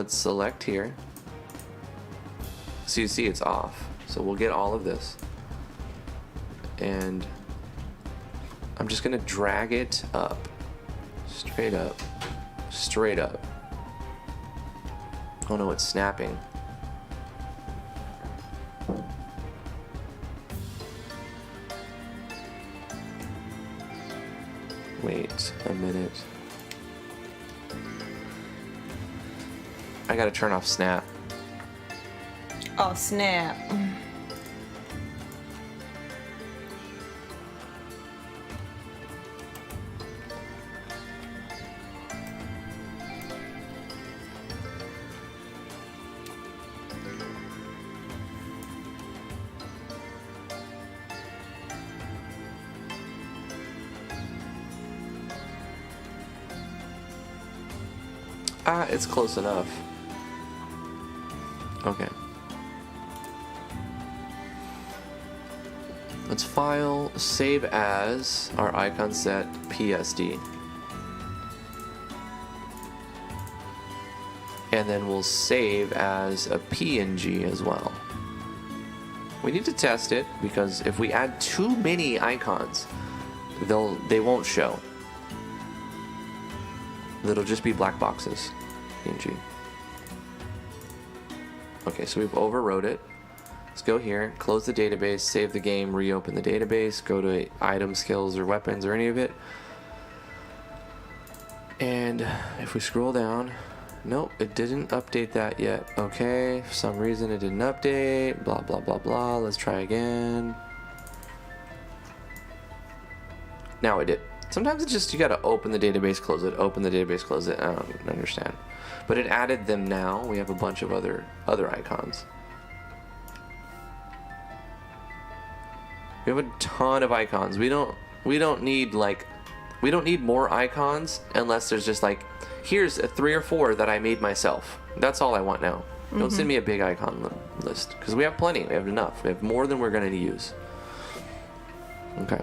select here. So you see it's off. So we'll get all of this. And I'm just gonna drag it up. Straight up. Straight up. Oh no, it's snapping. Wait a minute. I gotta turn off snap. Oh, snap. It's close enough. Okay. Let's file, save as our icon set PSD. And then we'll save as a PNG as well. We need to test it because if we add too many icons, they won't show. That'll just be black boxes. PNG. Okay, so we've overwrote it. Let's go here, close the database, save the game, reopen the database, go to item, skills, or weapons, or any of it. And if we scroll down, nope, it didn't update that yet. Okay, for some reason it didn't update, blah, blah, blah, blah. Let's try again. Now it did. Sometimes it's just you gotta open the database, close it, open the database, close it. I don't understand. But it added them now. We have a bunch of other icons. We have a ton of icons. We don't need more icons unless there's just like, here's 3 or 4 that I made myself. That's all I want now. Don't send me a big icon list, because we have plenty. We have enough. We have more than we're going to use. Okay.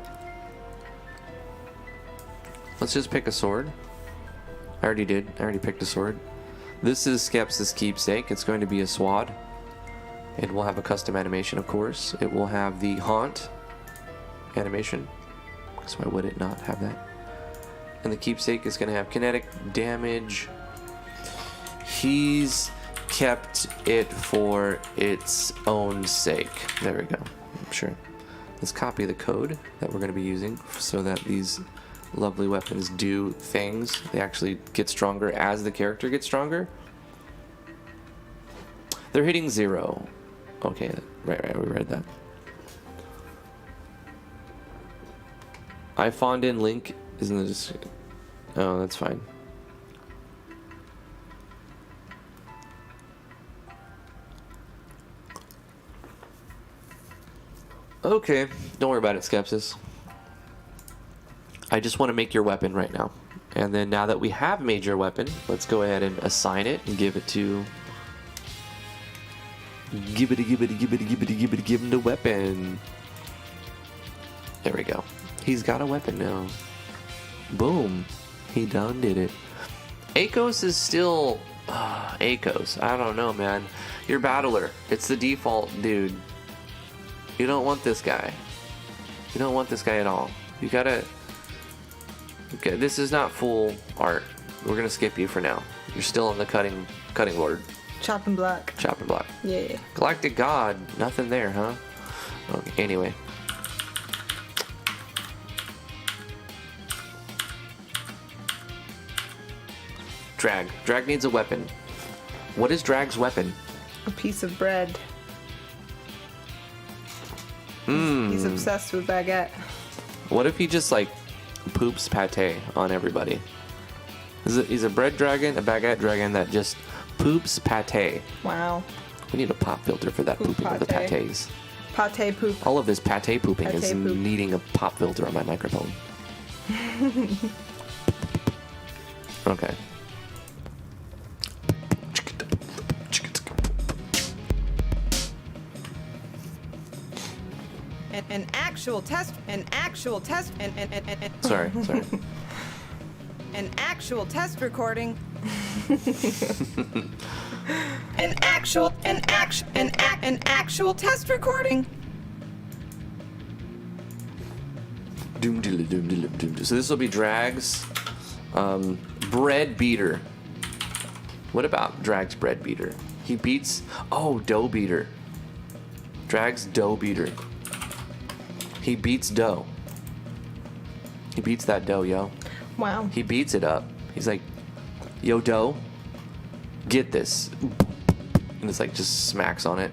Let's just pick a sword. I already did. I already picked a sword. This is Skepsis' keepsake. It's going to be a swad. It will have a custom animation, of course. It will have the haunt animation. So why would it not have that? And the keepsake is going to have kinetic damage. He's kept it for its own sake. There we go. Sure. Let's copy the code that we're going to be using so that these lovely weapons do things. They actually get stronger as the character gets stronger. They're hitting 0. Okay, right, we read that. I phoned in link, isn't it just... Oh, that's fine. Okay, don't worry about it, Skepsis. I just want to make your weapon right now. And then now that we have made your weapon, let's go ahead and assign it and give it to... Give him the weapon. There we go. He's got a weapon now. Boom. He done did it. Akos is still... Akos. I don't know, man. Your battler. It's the default dude. You don't want this guy. You don't want this guy at all. You gotta... Okay, this is not full art. We're gonna skip you for now. You're still on the cutting board. Chopping block. Chopping block. Yeah. Galactic God. Nothing there, huh? Okay, anyway. Drag. Drag needs a weapon. What is Drag's weapon? A piece of bread. He's obsessed with baguette. What if he just like poops pate on everybody? He's a bread dragon, a baguette dragon that just poops pate. Wow. We need a pop filter for that pooping of the pates. Pate poop. All of this pate pooping Pate is poop. needing a pop filter on my microphone. Okay. An actual test. Sorry. An actual test recording. An actual test recording. So this will be Drag's bread beater. What about Drag's bread beater? He beats... Oh, dough beater. Drag's dough beater. He beats dough. He beats that dough, yo. Wow. He beats it up. He's like, yo, dough, get this. And it's like just smacks on it.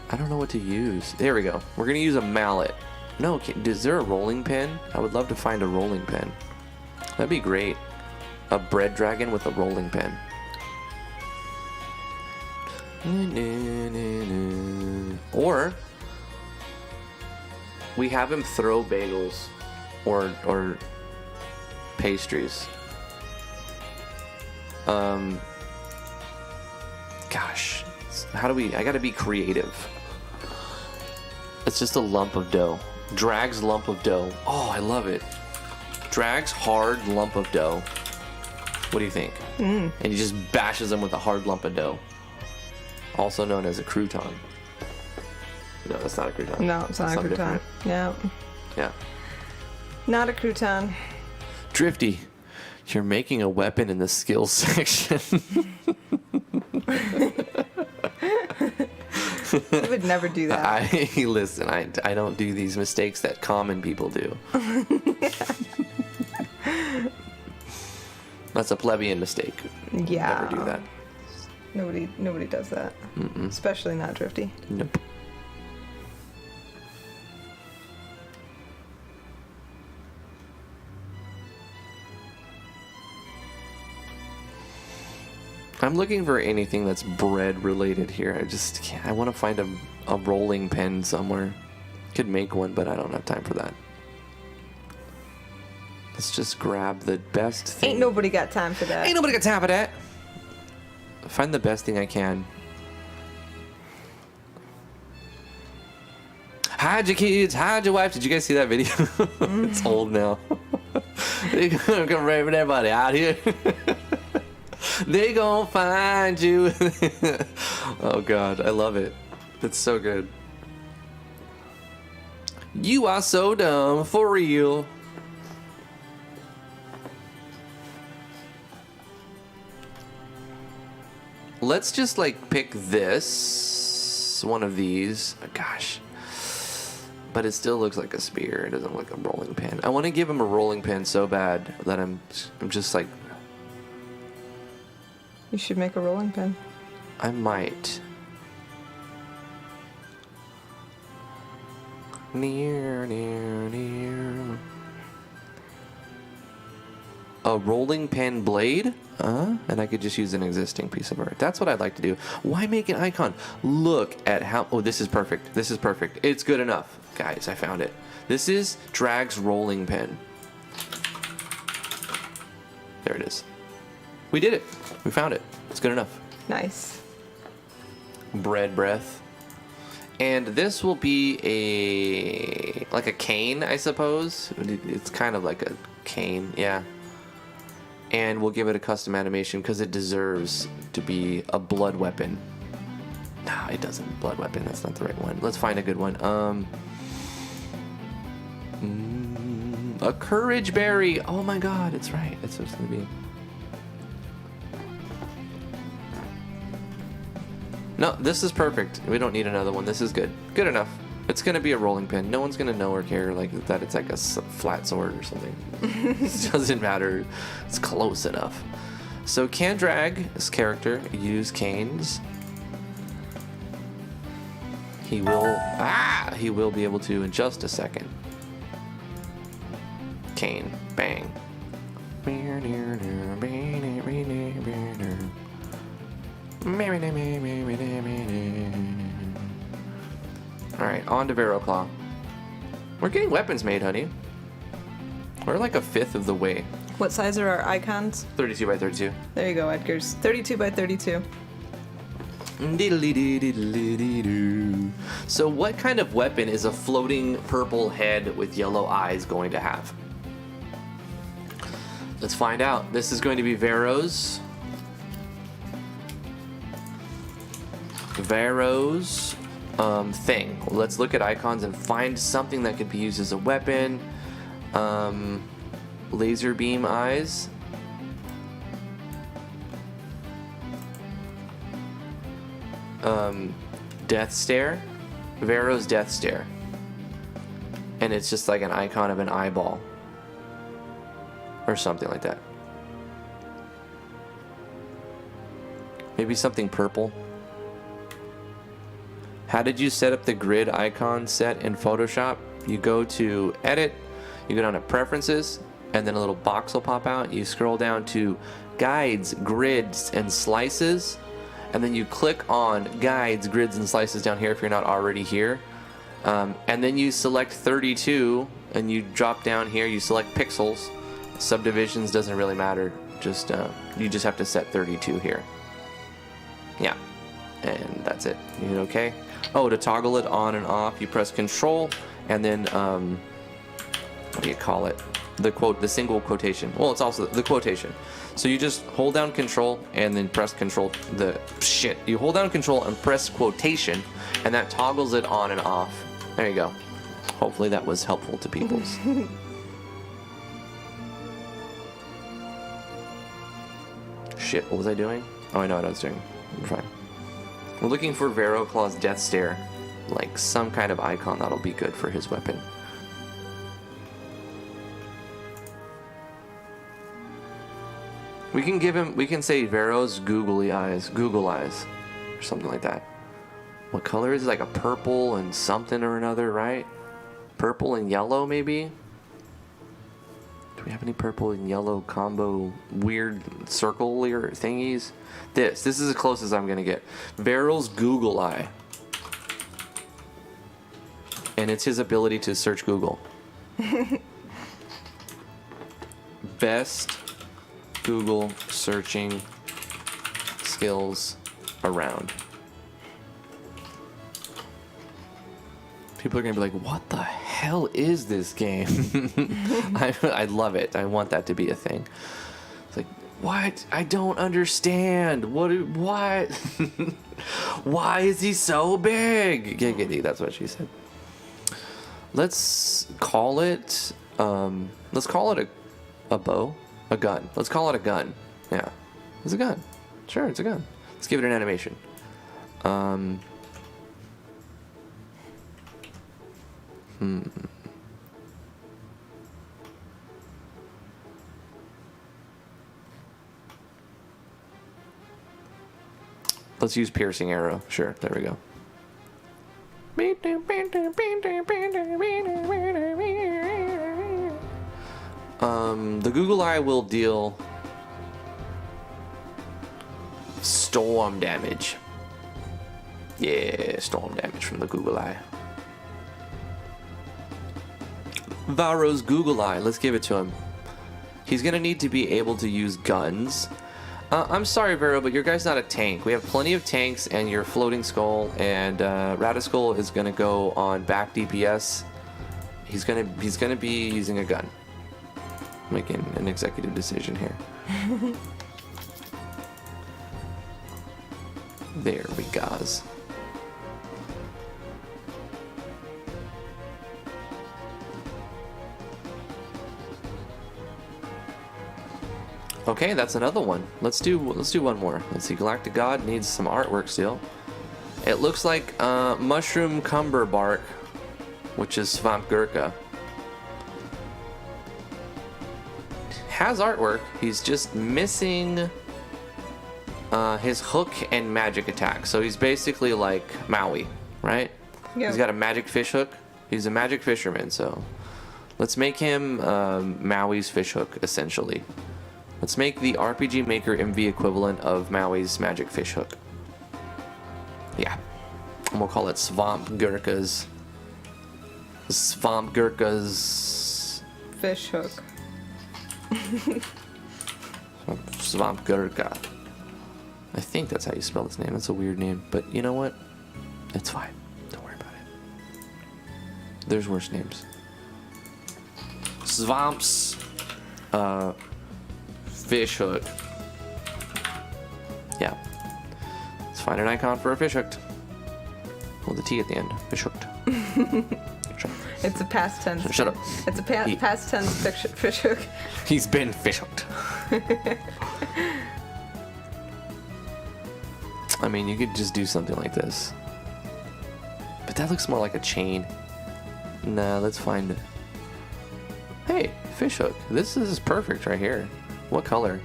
I don't know what to use. There we go. We're gonna use a mallet. No, is there a rolling pin? I would love to find a rolling pin. That'd be great. A bread dragon with a rolling pin. Or we have him throw bagels or pastries. Gosh, how do we... I gotta be creative. It's just a lump of dough. Drag's lump of dough. Oh, I love it. Drag's hard lump of dough. What do you think? And he just bashes them with a hard lump of dough. Also known as a crouton. No, that's not a crouton. No, it's not a crouton. Different. No. Yeah. Not a crouton. Drifty, you're making a weapon in the skills section. I would never do that. Listen, I don't do these mistakes that common people do. That's a plebeian mistake. Yeah. Never do that. Nobody does that. Especially not Drifty. Nope. I'm looking for anything that's bread related here. I just can't. I want to find a rolling pin somewhere. Could make one, but I don't have time for that. Let's just grab the best thing. Ain't nobody got time for that. Ain't nobody got time for that. Find the best thing I can. Hide your kids, hide your wife. Did you guys see that video? It's old now. They're gonna come raping everybody out here. They gonna find you. Oh God, I love it. It's so good. You are so dumb, for real. Let's just like pick this one of these. Oh, gosh. But it still looks like a spear. It doesn't look like a rolling pin. I want to give him a rolling pin so bad that I'm just like, You should make a rolling pin. I might. Near. A rolling pin blade? And I could just use an existing piece of art. That's what I'd like to do. Why make an icon? Look at how... Oh, this is perfect. This is perfect. It's good enough. Guys, I found it. This is Drag's rolling pin. There it is. We did it. We found it. It's good enough. Nice. Bread breath. And this will be like a cane, I suppose. It's kind of like a cane, yeah. And we'll give it a custom animation because it deserves to be a blood weapon. No, it doesn't. Blood weapon, that's not the right one. Let's find a good one. A courage berry. Oh my God, it's right. That's what it's gonna be. No, this is perfect. We don't need another one. This is good. Good enough. It's going to be a rolling pin. No one's going to know or care like that it's like a flat sword or something. It doesn't matter. It's close enough. So can Drag, this character, use canes? He will be able to in just a second. Cane. Bang. Alright, on to Vero Claw. We're getting weapons made, honey. We're like a fifth of the way. What size are our icons? 32 by 32. There you go, Edgar's. 32 by 32. So what kind of weapon is a floating purple head with yellow eyes going to have? Let's find out. This is going to be Vero's thing. Let's look at icons and find something that could be used as a weapon. Laser beam eyes. Death stare. Vero's death stare. And it's just like an icon of an eyeball. Or something like that. Maybe something purple. How did you set up the grid icon set in Photoshop? You go to Edit, you go down to Preferences, and then a little box will pop out. You scroll down to Guides, Grids, and Slices, and then you click on Guides, Grids, and Slices down here if you're not already here. And then you select 32, and you drop down here, you select Pixels. Subdivisions doesn't really matter. You just have to set 32 here. Yeah. and that's it. You hit OK. Oh, to toggle it on and off, you press Control, and then what do you call it? The single quotation. Well, it's also the quotation. So you just hold down Control and then press Control. You hold down Control and press quotation, and that toggles it on and off. There you go. Hopefully that was helpful to people. Shit, what was I doing? Oh, I know what I was doing. I'm fine. We're looking for Veroclaw's Death Stare. Like some kind of icon that'll be good for his weapon. We can say Vero's Google eyes, or something like that. What color is it? Like a purple and something or another, right? Purple and yellow, maybe? Do we have any purple and yellow combo weird circle or thingies? This is as close as I'm gonna get. Vero's Google eye. And it's his ability to search Google. Best Google searching skills around. People are gonna be like, what the hell is this game? I love it. I want that to be a thing. It's like, what? I don't understand. What? Why is he so big? Giggity, that's what she said. Let's call it a bow. A gun. Let's call it a gun. Yeah. It's a gun. Sure, it's a gun. Let's give it an animation. Let's use piercing arrow. Sure, there we go. The Google Eye will deal storm damage. Yeah, storm damage from the Google Eye. Varo's Google Eye, let's give it to him. He's gonna need to be able to use guns. I'm sorry, Vero, but your guy's not a tank. We have plenty of tanks, and your floating skull and Radiskull is gonna go on back DPS. He's gonna be using a gun. Making an executive decision here. There we goes. Okay, that's another one. Let's do one more. Let's see. Galactic God needs some artwork still. It looks like Mushroom Cumber Bark, which is Swamp Gurkha. Has artwork. He's just missing his hook and magic attack. So he's basically like Maui, right? Yeah. He's got a magic fish hook. He's a magic fisherman, so let's make him Maui's fish hook, essentially. Let's make the RPG Maker MV equivalent of Maui's magic fish hook. Yeah. And we'll call it Swamp Gurkha's fish hook. Swamp Gurkha. I think that's how you spell his name. That's a weird name, but you know what? It's fine. Don't worry about it. There's worse names. Swamp's fish hook. Yeah. Let's find an icon for a fish hooked. With a T at the end. Fish hooked. It's a past tense. Shut up. It's a past tense fish hook. He's been fish hooked. I mean, you could just do something like this. But that looks more like a chain. Nah, let's find it. Hey, fish hook. This is perfect right here. What color?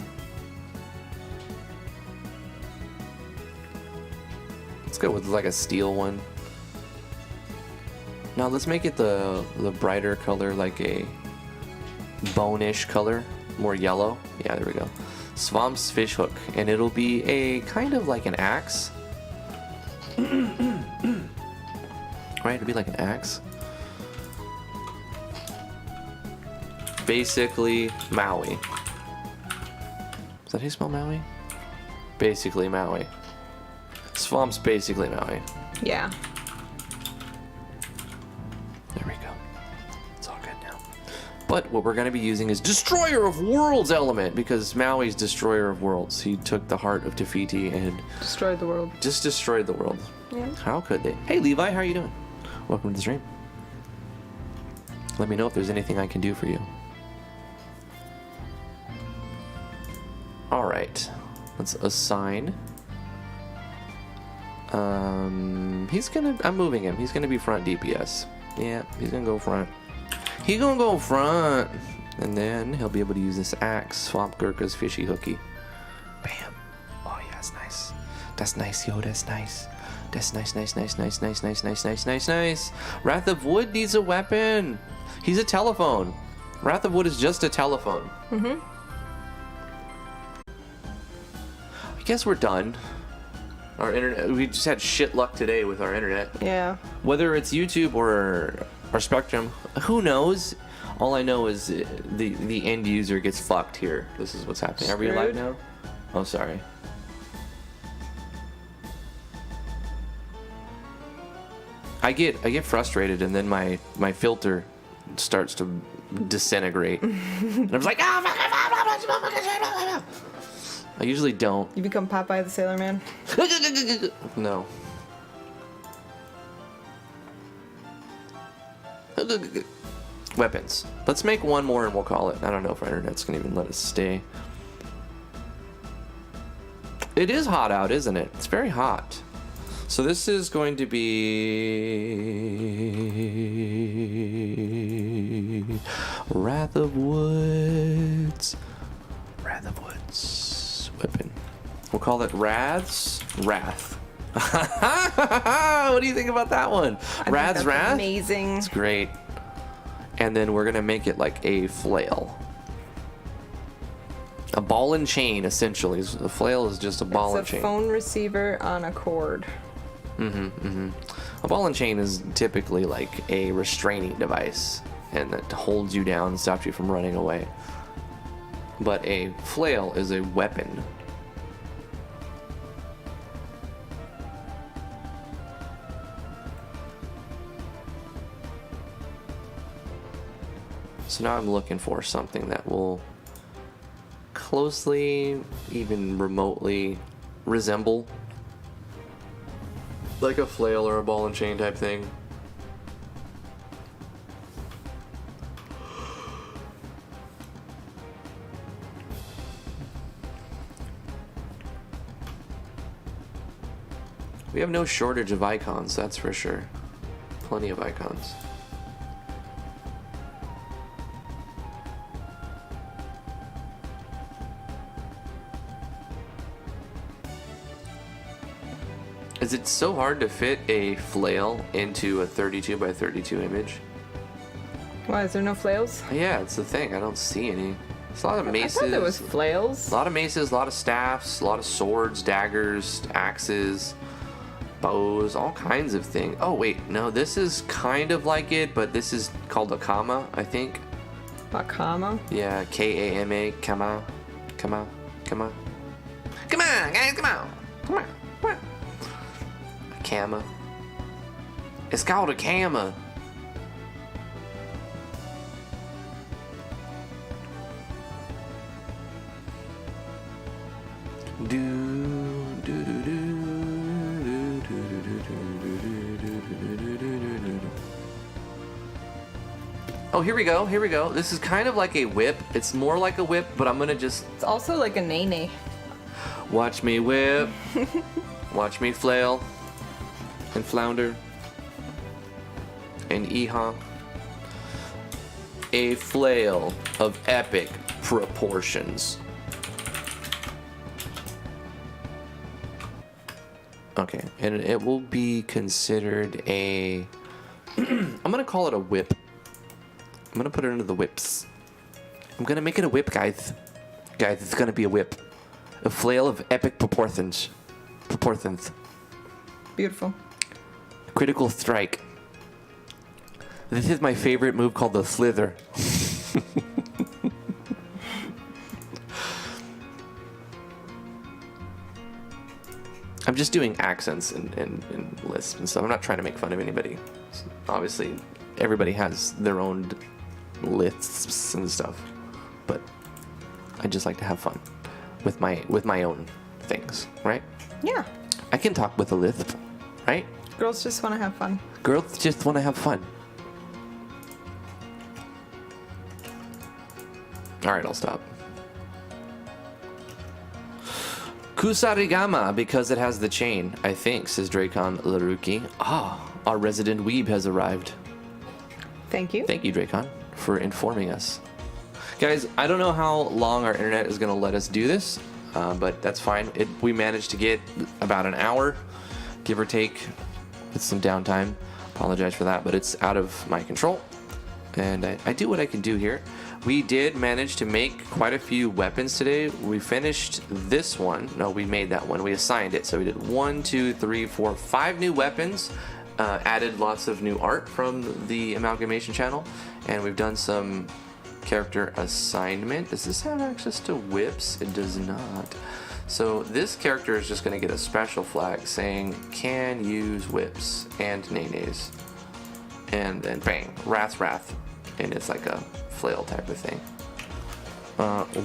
Let's go with like a steel one. Now let's make it the brighter color, like a bone-ish color, more yellow. Yeah, there we go. Swamp's fish hook, and it'll be a kind of like an axe. Right, it'll be like an axe. Basically, Maui. Is that how you spell Maui? Basically, Maui. Swamp's basically Maui. Yeah. There we go. It's all good now. But what we're going to be using is Destroyer of Worlds element, because Maui's Destroyer of Worlds. He took the heart of Te Fiti and Destroyed the world. just destroyed the world. Yeah. How could they? Hey, Levi, how are you doing? Welcome to the stream. Let me know if there's anything I can do for you. All right. Let's assign. I'm moving him. He's gonna be front DPS. Yeah, he's gonna go front. He gonna go front. And then he'll be able to use this axe, Swamp Gurkha's fishy hooky. Bam. Oh yeah, that's nice. That's nice, yo, that's nice. That's nice. Wrath of Wood needs a weapon. He's a telephone. Wrath of Wood is just a telephone. Mm-hmm. I guess we're done. Our internet, we just had shit luck today with our internet. Yeah. Whether it's YouTube or Spectrum, who knows? All I know is the end user gets fucked here. This is what's happening. Are we live now? Oh, sorry. I get frustrated, and then my filter starts to disintegrate. And I'm like, I usually don't. You become Popeye the Sailor Man? No. Weapons. Let's make one more and we'll call it. I don't know if our internet's gonna even let us stay. It is hot out, isn't it? It's very hot. So this is going to be Wrath of Woods. Wrath of Woods weapon. We'll call it Wrath. What do you think about that one? Wrath. Amazing. It's great. And then we're gonna make it like a flail. A ball and chain, essentially. A flail is just a ball and chain. It's a phone receiver on a cord. A ball and chain is typically like a restraining device, and that holds you down and stops you from running away. But a flail is a weapon. So now I'm looking for something that will closely, even remotely, resemble like a flail or a ball and chain type thing. We have no shortage of icons, that's for sure. Plenty of icons. Is it so hard to fit a flail into a 32 by 32 image? Why, is there no flails? Yeah, it's the thing. I don't see any. It's a lot of maces. I thought there was flails. A lot of maces, a lot of staffs, a lot of swords, daggers, axes, bows, all kinds of things. Oh, wait. No, this is kind of like it, but this is called a kama, I think. A kama? Yeah, K-A-M-A, kama. Come on, guys, come on. A kama. It's called a kama. Oh, here we go. This is kind of like a whip. It's more like a whip, but I'm gonna just... It's also like a nene. Watch me whip. Watch me flail. And flounder. And eha. A flail of epic proportions. Okay, and it will be considered a... I'm gonna call it a whip. I'm gonna put it into the whips. I'm gonna make it a whip, guys. Guys, it's gonna be a whip. A flail of epic proportions. Beautiful. Critical strike. This is my favorite move called the slither. I'm just doing accents and lisp and stuff. I'm not trying to make fun of anybody. Obviously, everybody has their own lisps and stuff, but I just like to have fun with my own things, right? Yeah. I can talk with a lisp, right? Girls just want to have fun. Girls just want to have fun. All right, I'll stop. Kusarigama, because it has the chain, I think, says Dracon Laruki. Our resident weeb has arrived. Thank you. Thank you, Dracon, for informing us. Guys, I don't know how long our internet is going to let us do this, but that's fine. We managed to get about an hour, give or take, with some downtime. Apologize for that, but it's out of my control. And I do what I can do here. We did manage to make quite a few weapons today. We finished this one. No, we made that one. We assigned it. So we did 1, 2, 3, 4, 5 new weapons. Added lots of new art from the Amalgamation channel. And we've done some character assignment. Does this have access to whips? It does not. So this character is just going to get a special flag saying can use whips and nays. And then bang, wrath. And it's like a flail type of thing.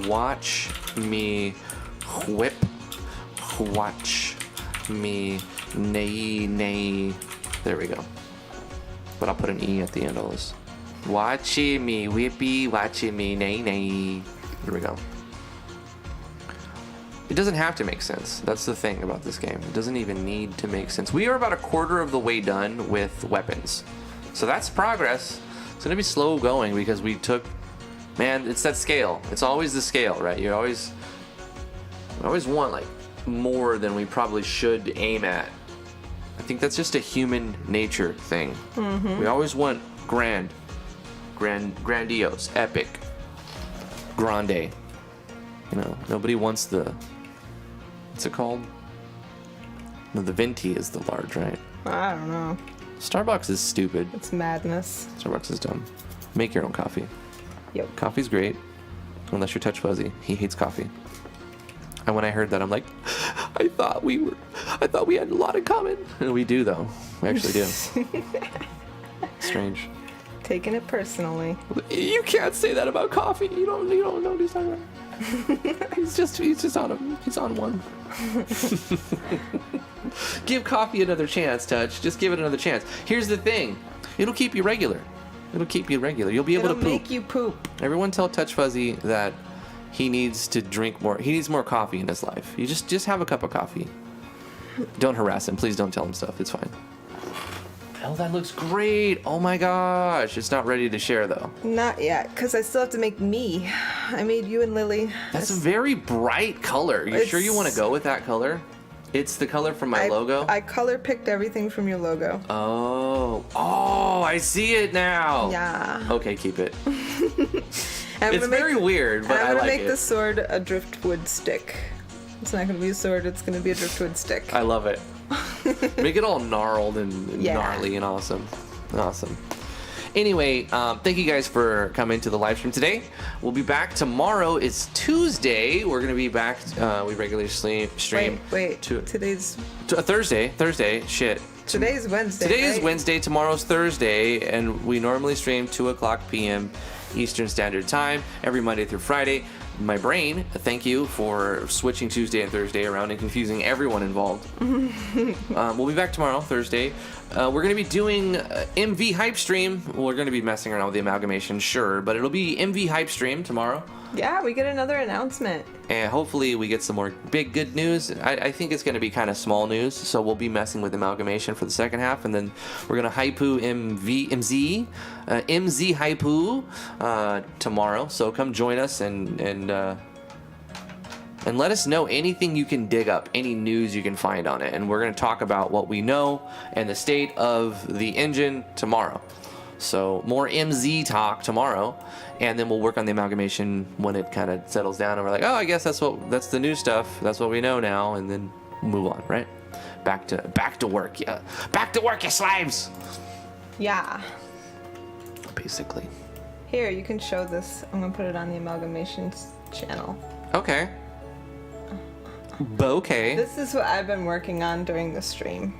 Watch me whip. Watch me nay. There we go. But I'll put an E at the end of this. Watch me whippy, watch me nay. There we go. It doesn't have to make sense. That's the thing about this game. It doesn't even need to make sense. We are about a quarter of the way done with weapons. So that's progress. It's going to be slow going because we took... Man, it's that scale. It's always the scale, right? We always want, like, more than we probably should aim at. I think that's just a human nature thing. Mm-hmm. We always want grandiose, epic, grande. You know, nobody wants the... What's it called? No, the venti is the large, right? I don't know. Starbucks is stupid. It's madness. Starbucks is dumb. Make your own coffee. Yep. Coffee's great, unless you're Touch Fuzzy. He hates coffee. And when I heard that, I'm like, I thought we had a lot in common. And we do, though. We actually do. Strange. Taking it personally. You can't say that about coffee. You don't know what he's talking about. he's just on one. Give coffee another chance, Touch. Just give it another chance. Here's the thing. It'll keep you regular. You'll be able to poop. It'll make you poop. Everyone tell Touch Fuzzy that he needs to drink more. He needs more coffee in his life. You just have a cup of coffee. Don't harass him. Please don't tell him stuff. It's fine. Oh, that looks great. Oh my gosh. It's not ready to share though. Not yet, because I still have to make me. I made you and Lily. That's a very bright color. You sure you want to go with that color? It's the color from my logo? I color picked everything from your logo. Oh, I see it now. Yeah. Okay, keep it. It's very weird, but I like it. I'm gonna make the sword a driftwood stick. It's not gonna be a sword, it's gonna be a driftwood stick. I love it. Make it all gnarled and gnarly and awesome. Awesome. Anyway, thank you guys for coming to the live stream today. We'll be back tomorrow. It's Tuesday. We're going to be back. We regularly stream. Wait. Today's... Thursday. Shit. Today's Wednesday, Today is right? Wednesday. Tomorrow's Thursday. And we normally stream 2 o'clock p.m. Eastern Standard Time every Monday through Friday. My brain, thank you for switching Tuesday and Thursday around and confusing everyone involved. We'll be back tomorrow, Thursday. We're going to be doing MV Hype Stream. We're going to be messing around with the Amalgamation, sure, but it'll be MV Hype Stream tomorrow. Yeah, we get another announcement. And hopefully we get some more big good news. I think it's going to be kind of small news, so we'll be messing with Amalgamation for the second half, and then we're going to Hypoo MZ Hypoo tomorrow. So come join us and let us know anything you can dig up, any news you can find on it. And we're going to talk about what we know and the state of the engine tomorrow. So more MZ talk tomorrow, and then we'll work on the Amalgamation when it kind of settles down, and we're like, oh, I guess that's the new stuff. That's what we know now, and then move on, right? Back to work, yeah. Back to work, you slaves. Yeah. Basically. Here, you can show this. I'm gonna put it on the Amalgamation channel. Okay. bouquet. This is what I've been working on during the stream.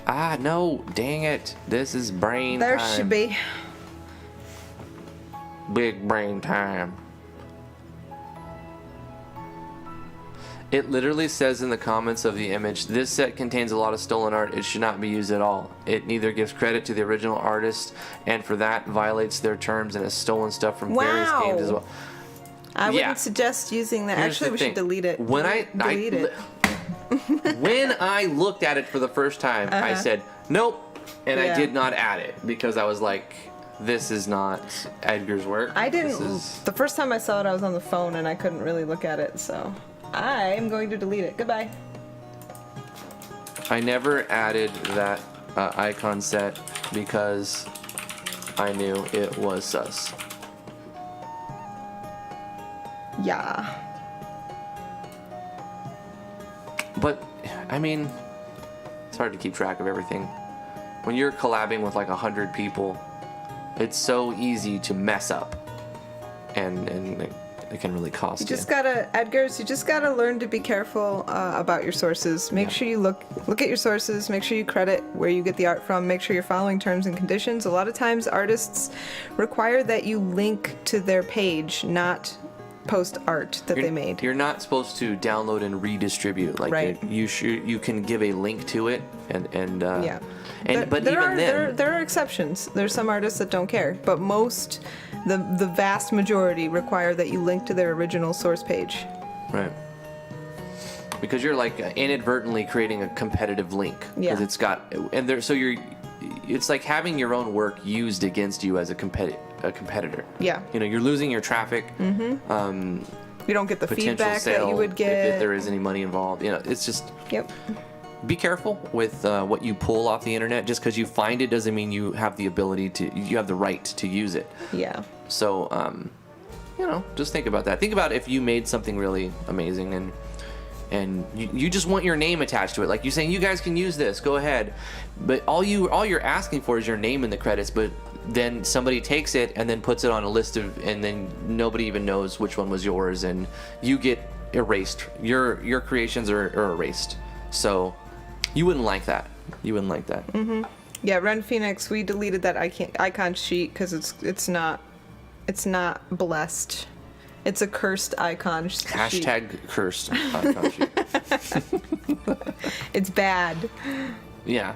Ah, no, dang it. This is brain There time. should be. Big brain time. It literally says in the comments of the image, this set contains a lot of stolen art. It should not be used at all. It neither gives credit to the original artist, and for that violates their terms and has stolen stuff from various games as well. I Yeah. wouldn't suggest using that. Here's Actually, the we thing. should delete it. When delete it. When I looked at it for the first time, I said, nope, and I Yeah. did not add it because I was like, this is not Edgar's work. I didn't. This is... The first time I saw it, I was on the phone and I couldn't really look at it, so I am going to delete it. Goodbye. I never added that icon set because I knew it was sus. Yeah. But, I mean, it's hard to keep track of everything. When you're collabing with like 100 people, it's so easy to mess up. And it can really cost you. You just gotta, Edgars, you just gotta learn to be careful about your sources. Make sure you look at your sources, make sure you credit where you get the art from, make sure you're following terms and conditions. A lot of times artists require that you link to their page, not post art that they made. You're not supposed to download and redistribute. Like Right. you can give a link to it and Yeah. but there even are, then there are exceptions. There's some artists that don't care, but most, the vast majority require that you link to their original source page. right. Because you're like inadvertently creating a competitive link because Yeah. it's got and there so it's like having your own work used against you as a competitor. Yeah. You know, you're losing your traffic. You don't get the Potential feedback sale that you would get. if there is any money involved. You know, it's just Yep. be careful with what you pull off the internet. Just because you find it doesn't mean you have the ability you have the right to use it. Yeah. So, you know, just think about that. Think about if you made something really amazing and you just want your name attached to it. Like you're saying, you guys can use this, go ahead. But all you're asking for is your name in the credits, but then somebody takes it and then puts it on a list and then nobody even knows which one was yours and you get erased. Your creations are erased. So you wouldn't like that. You wouldn't like that. Mm-hmm. Yeah, Ren Phoenix, we deleted that icon sheet because it's not blessed. It's a cursed icon sheet. Hashtag cursed icon sheet. It's bad. Yeah.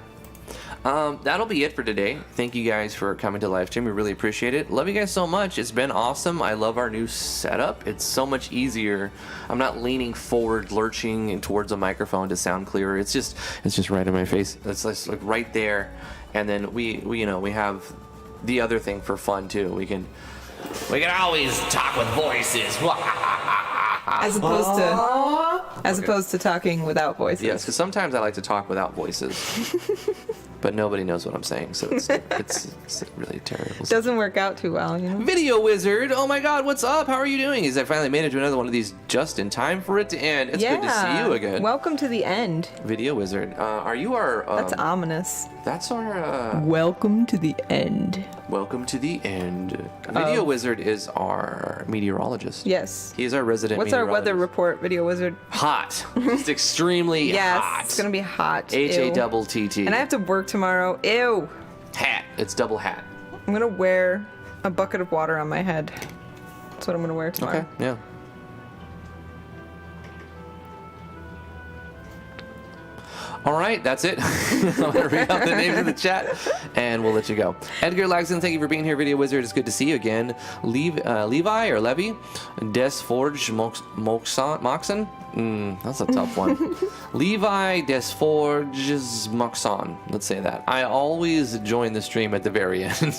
That'll be it for today. Thank you guys for coming to live stream. We really appreciate it. Love you guys so much. It's been awesome. I love our new setup. It's so much easier. I'm not leaning forward, lurching towards a microphone to sound clearer. It's just right in my face. It's just like right there. And then we have the other thing for fun too. We can always talk with voices. As opposed to talking without voices. Yes, because sometimes I like to talk without voices, but nobody knows what I'm saying, so it's really terrible. Doesn't work out too well, you know. Video Wizard, oh my God, what's up? How are you doing? I finally made it to another one of these just in time for it to end. It's good to see you again. Welcome to the end. Video Wizard, are you our? That's ominous. That's our. Welcome to the end. Welcome to the end. Video Wizard is our meteorologist. Yes. He's our resident. What's our weather report, Video Wizard? Hot. Just extremely yes, hot. it's gonna be hot. HATT. And I have to work tomorrow. Ew. Hat. It's double hat. I'm gonna wear a bucket of water on my head. That's what I'm gonna wear tomorrow. Okay. Yeah. All right, that's it. I'm going to read out the names in the chat, and we'll let you go. Edgar Laxton, thank you for being here. Video Wizard, it's good to see you again. Levi or Levy, Desforge Moxon. That's a tough one. Levi Desforges Moxon. Let's say that. I always join the stream at the very end.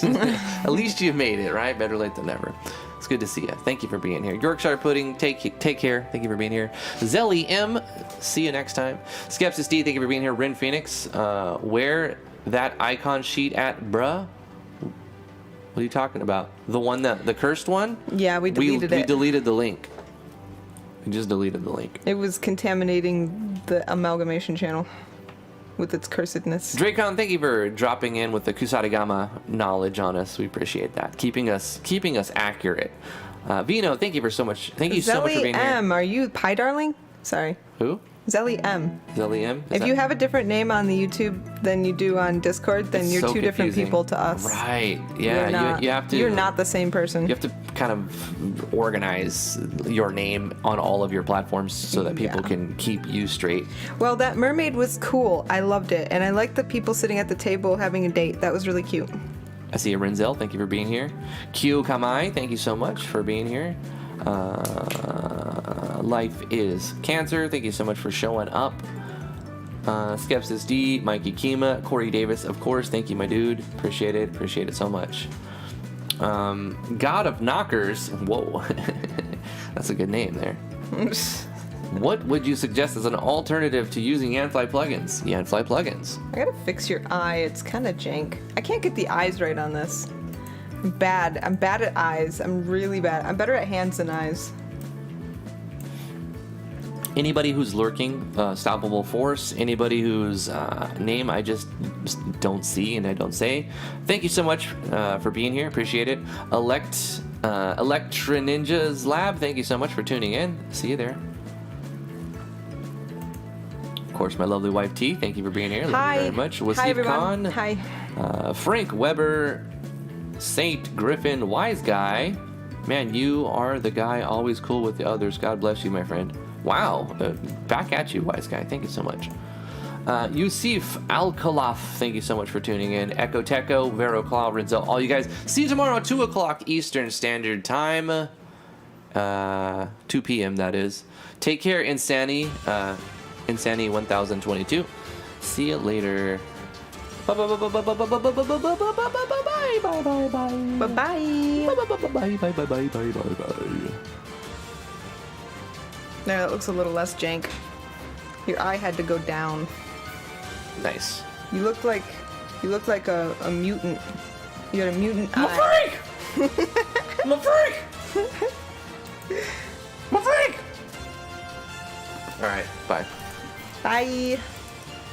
At least you made it, right? Better late than never. It's good to see you. Thank you for being here. Yorkshire Pudding, take care. Thank you for being here. Zelly M, see you next time. Skepsis D, thank you for being here. Rin Phoenix, where that icon sheet at, bruh? What are you talking about? The one the cursed one? Yeah, we deleted it. We deleted the link. We just deleted the link. It was contaminating the amalgamation channel with its cursedness. Dracon, thank you for dropping in with the Kusarigama knowledge on us. We appreciate that. Keeping us accurate. Vino, thank you so much for being here. M, are you Pie Darling? Sorry. Who? Zelly M. Zelly M? If you have a different name on the YouTube than you do on Discord, then you're so two different confusing. people to us. Right. Yeah. You have to. You're not the same person. You have to kind of organize your name on all of your platforms so that people can keep you straight. Well, that mermaid was cool. I loved it. And I liked the people sitting at the table having a date. That was really cute. I see you, Renzel. Thank you for being here. Q Kamai, thank you so much for being here. Life is Cancer. Thank you so much for showing up. Skepsis D, Mikey Kima, Corey Davis, of course. Thank you, my dude. Appreciate it. Appreciate it so much. God of Knockers. Whoa. That's a good name there. What would you suggest as an alternative to using Yanfly plugins? Yanfly plugins. I gotta fix your eye. It's kind of jank. I can't get the eyes right on this. I'm bad. I'm bad at eyes. I'm really bad. I'm better at hands than eyes. Anybody who's lurking, Stoppable Force, anybody whose name I just don't see and I don't say, thank you so much for being here. Appreciate it. Electra Ninja's Lab, thank you so much for tuning in. See you there. Of course, my lovely wife T, thank you for being here. Love you very much. Hi, everyone. Khan. Hi. Frank Weber, Saint Griffin, Wise Guy. Man, you are the guy always cool with the others. God bless you, my friend. Wow. Back at you, Wise Guy. Thank you so much. Yusuf Al-Khalaf, thank you so much for tuning in. Echo Techo, Vero Claw, Renzel, all you guys. See you tomorrow at 2 o'clock Eastern Standard Time. 2 p.m. that is. Take care, Insani. Insani 1022. See you later. Bye bye bye bye bye bye bye bye bye bye bye bye bye bye bye bye bye. There, that looks a little less jank. Your eye had to go down. Nice. You look like a mutant. You got a mutant eye. I'm a freak! I'm a freak! I'm a freak! Alright, bye. Bye.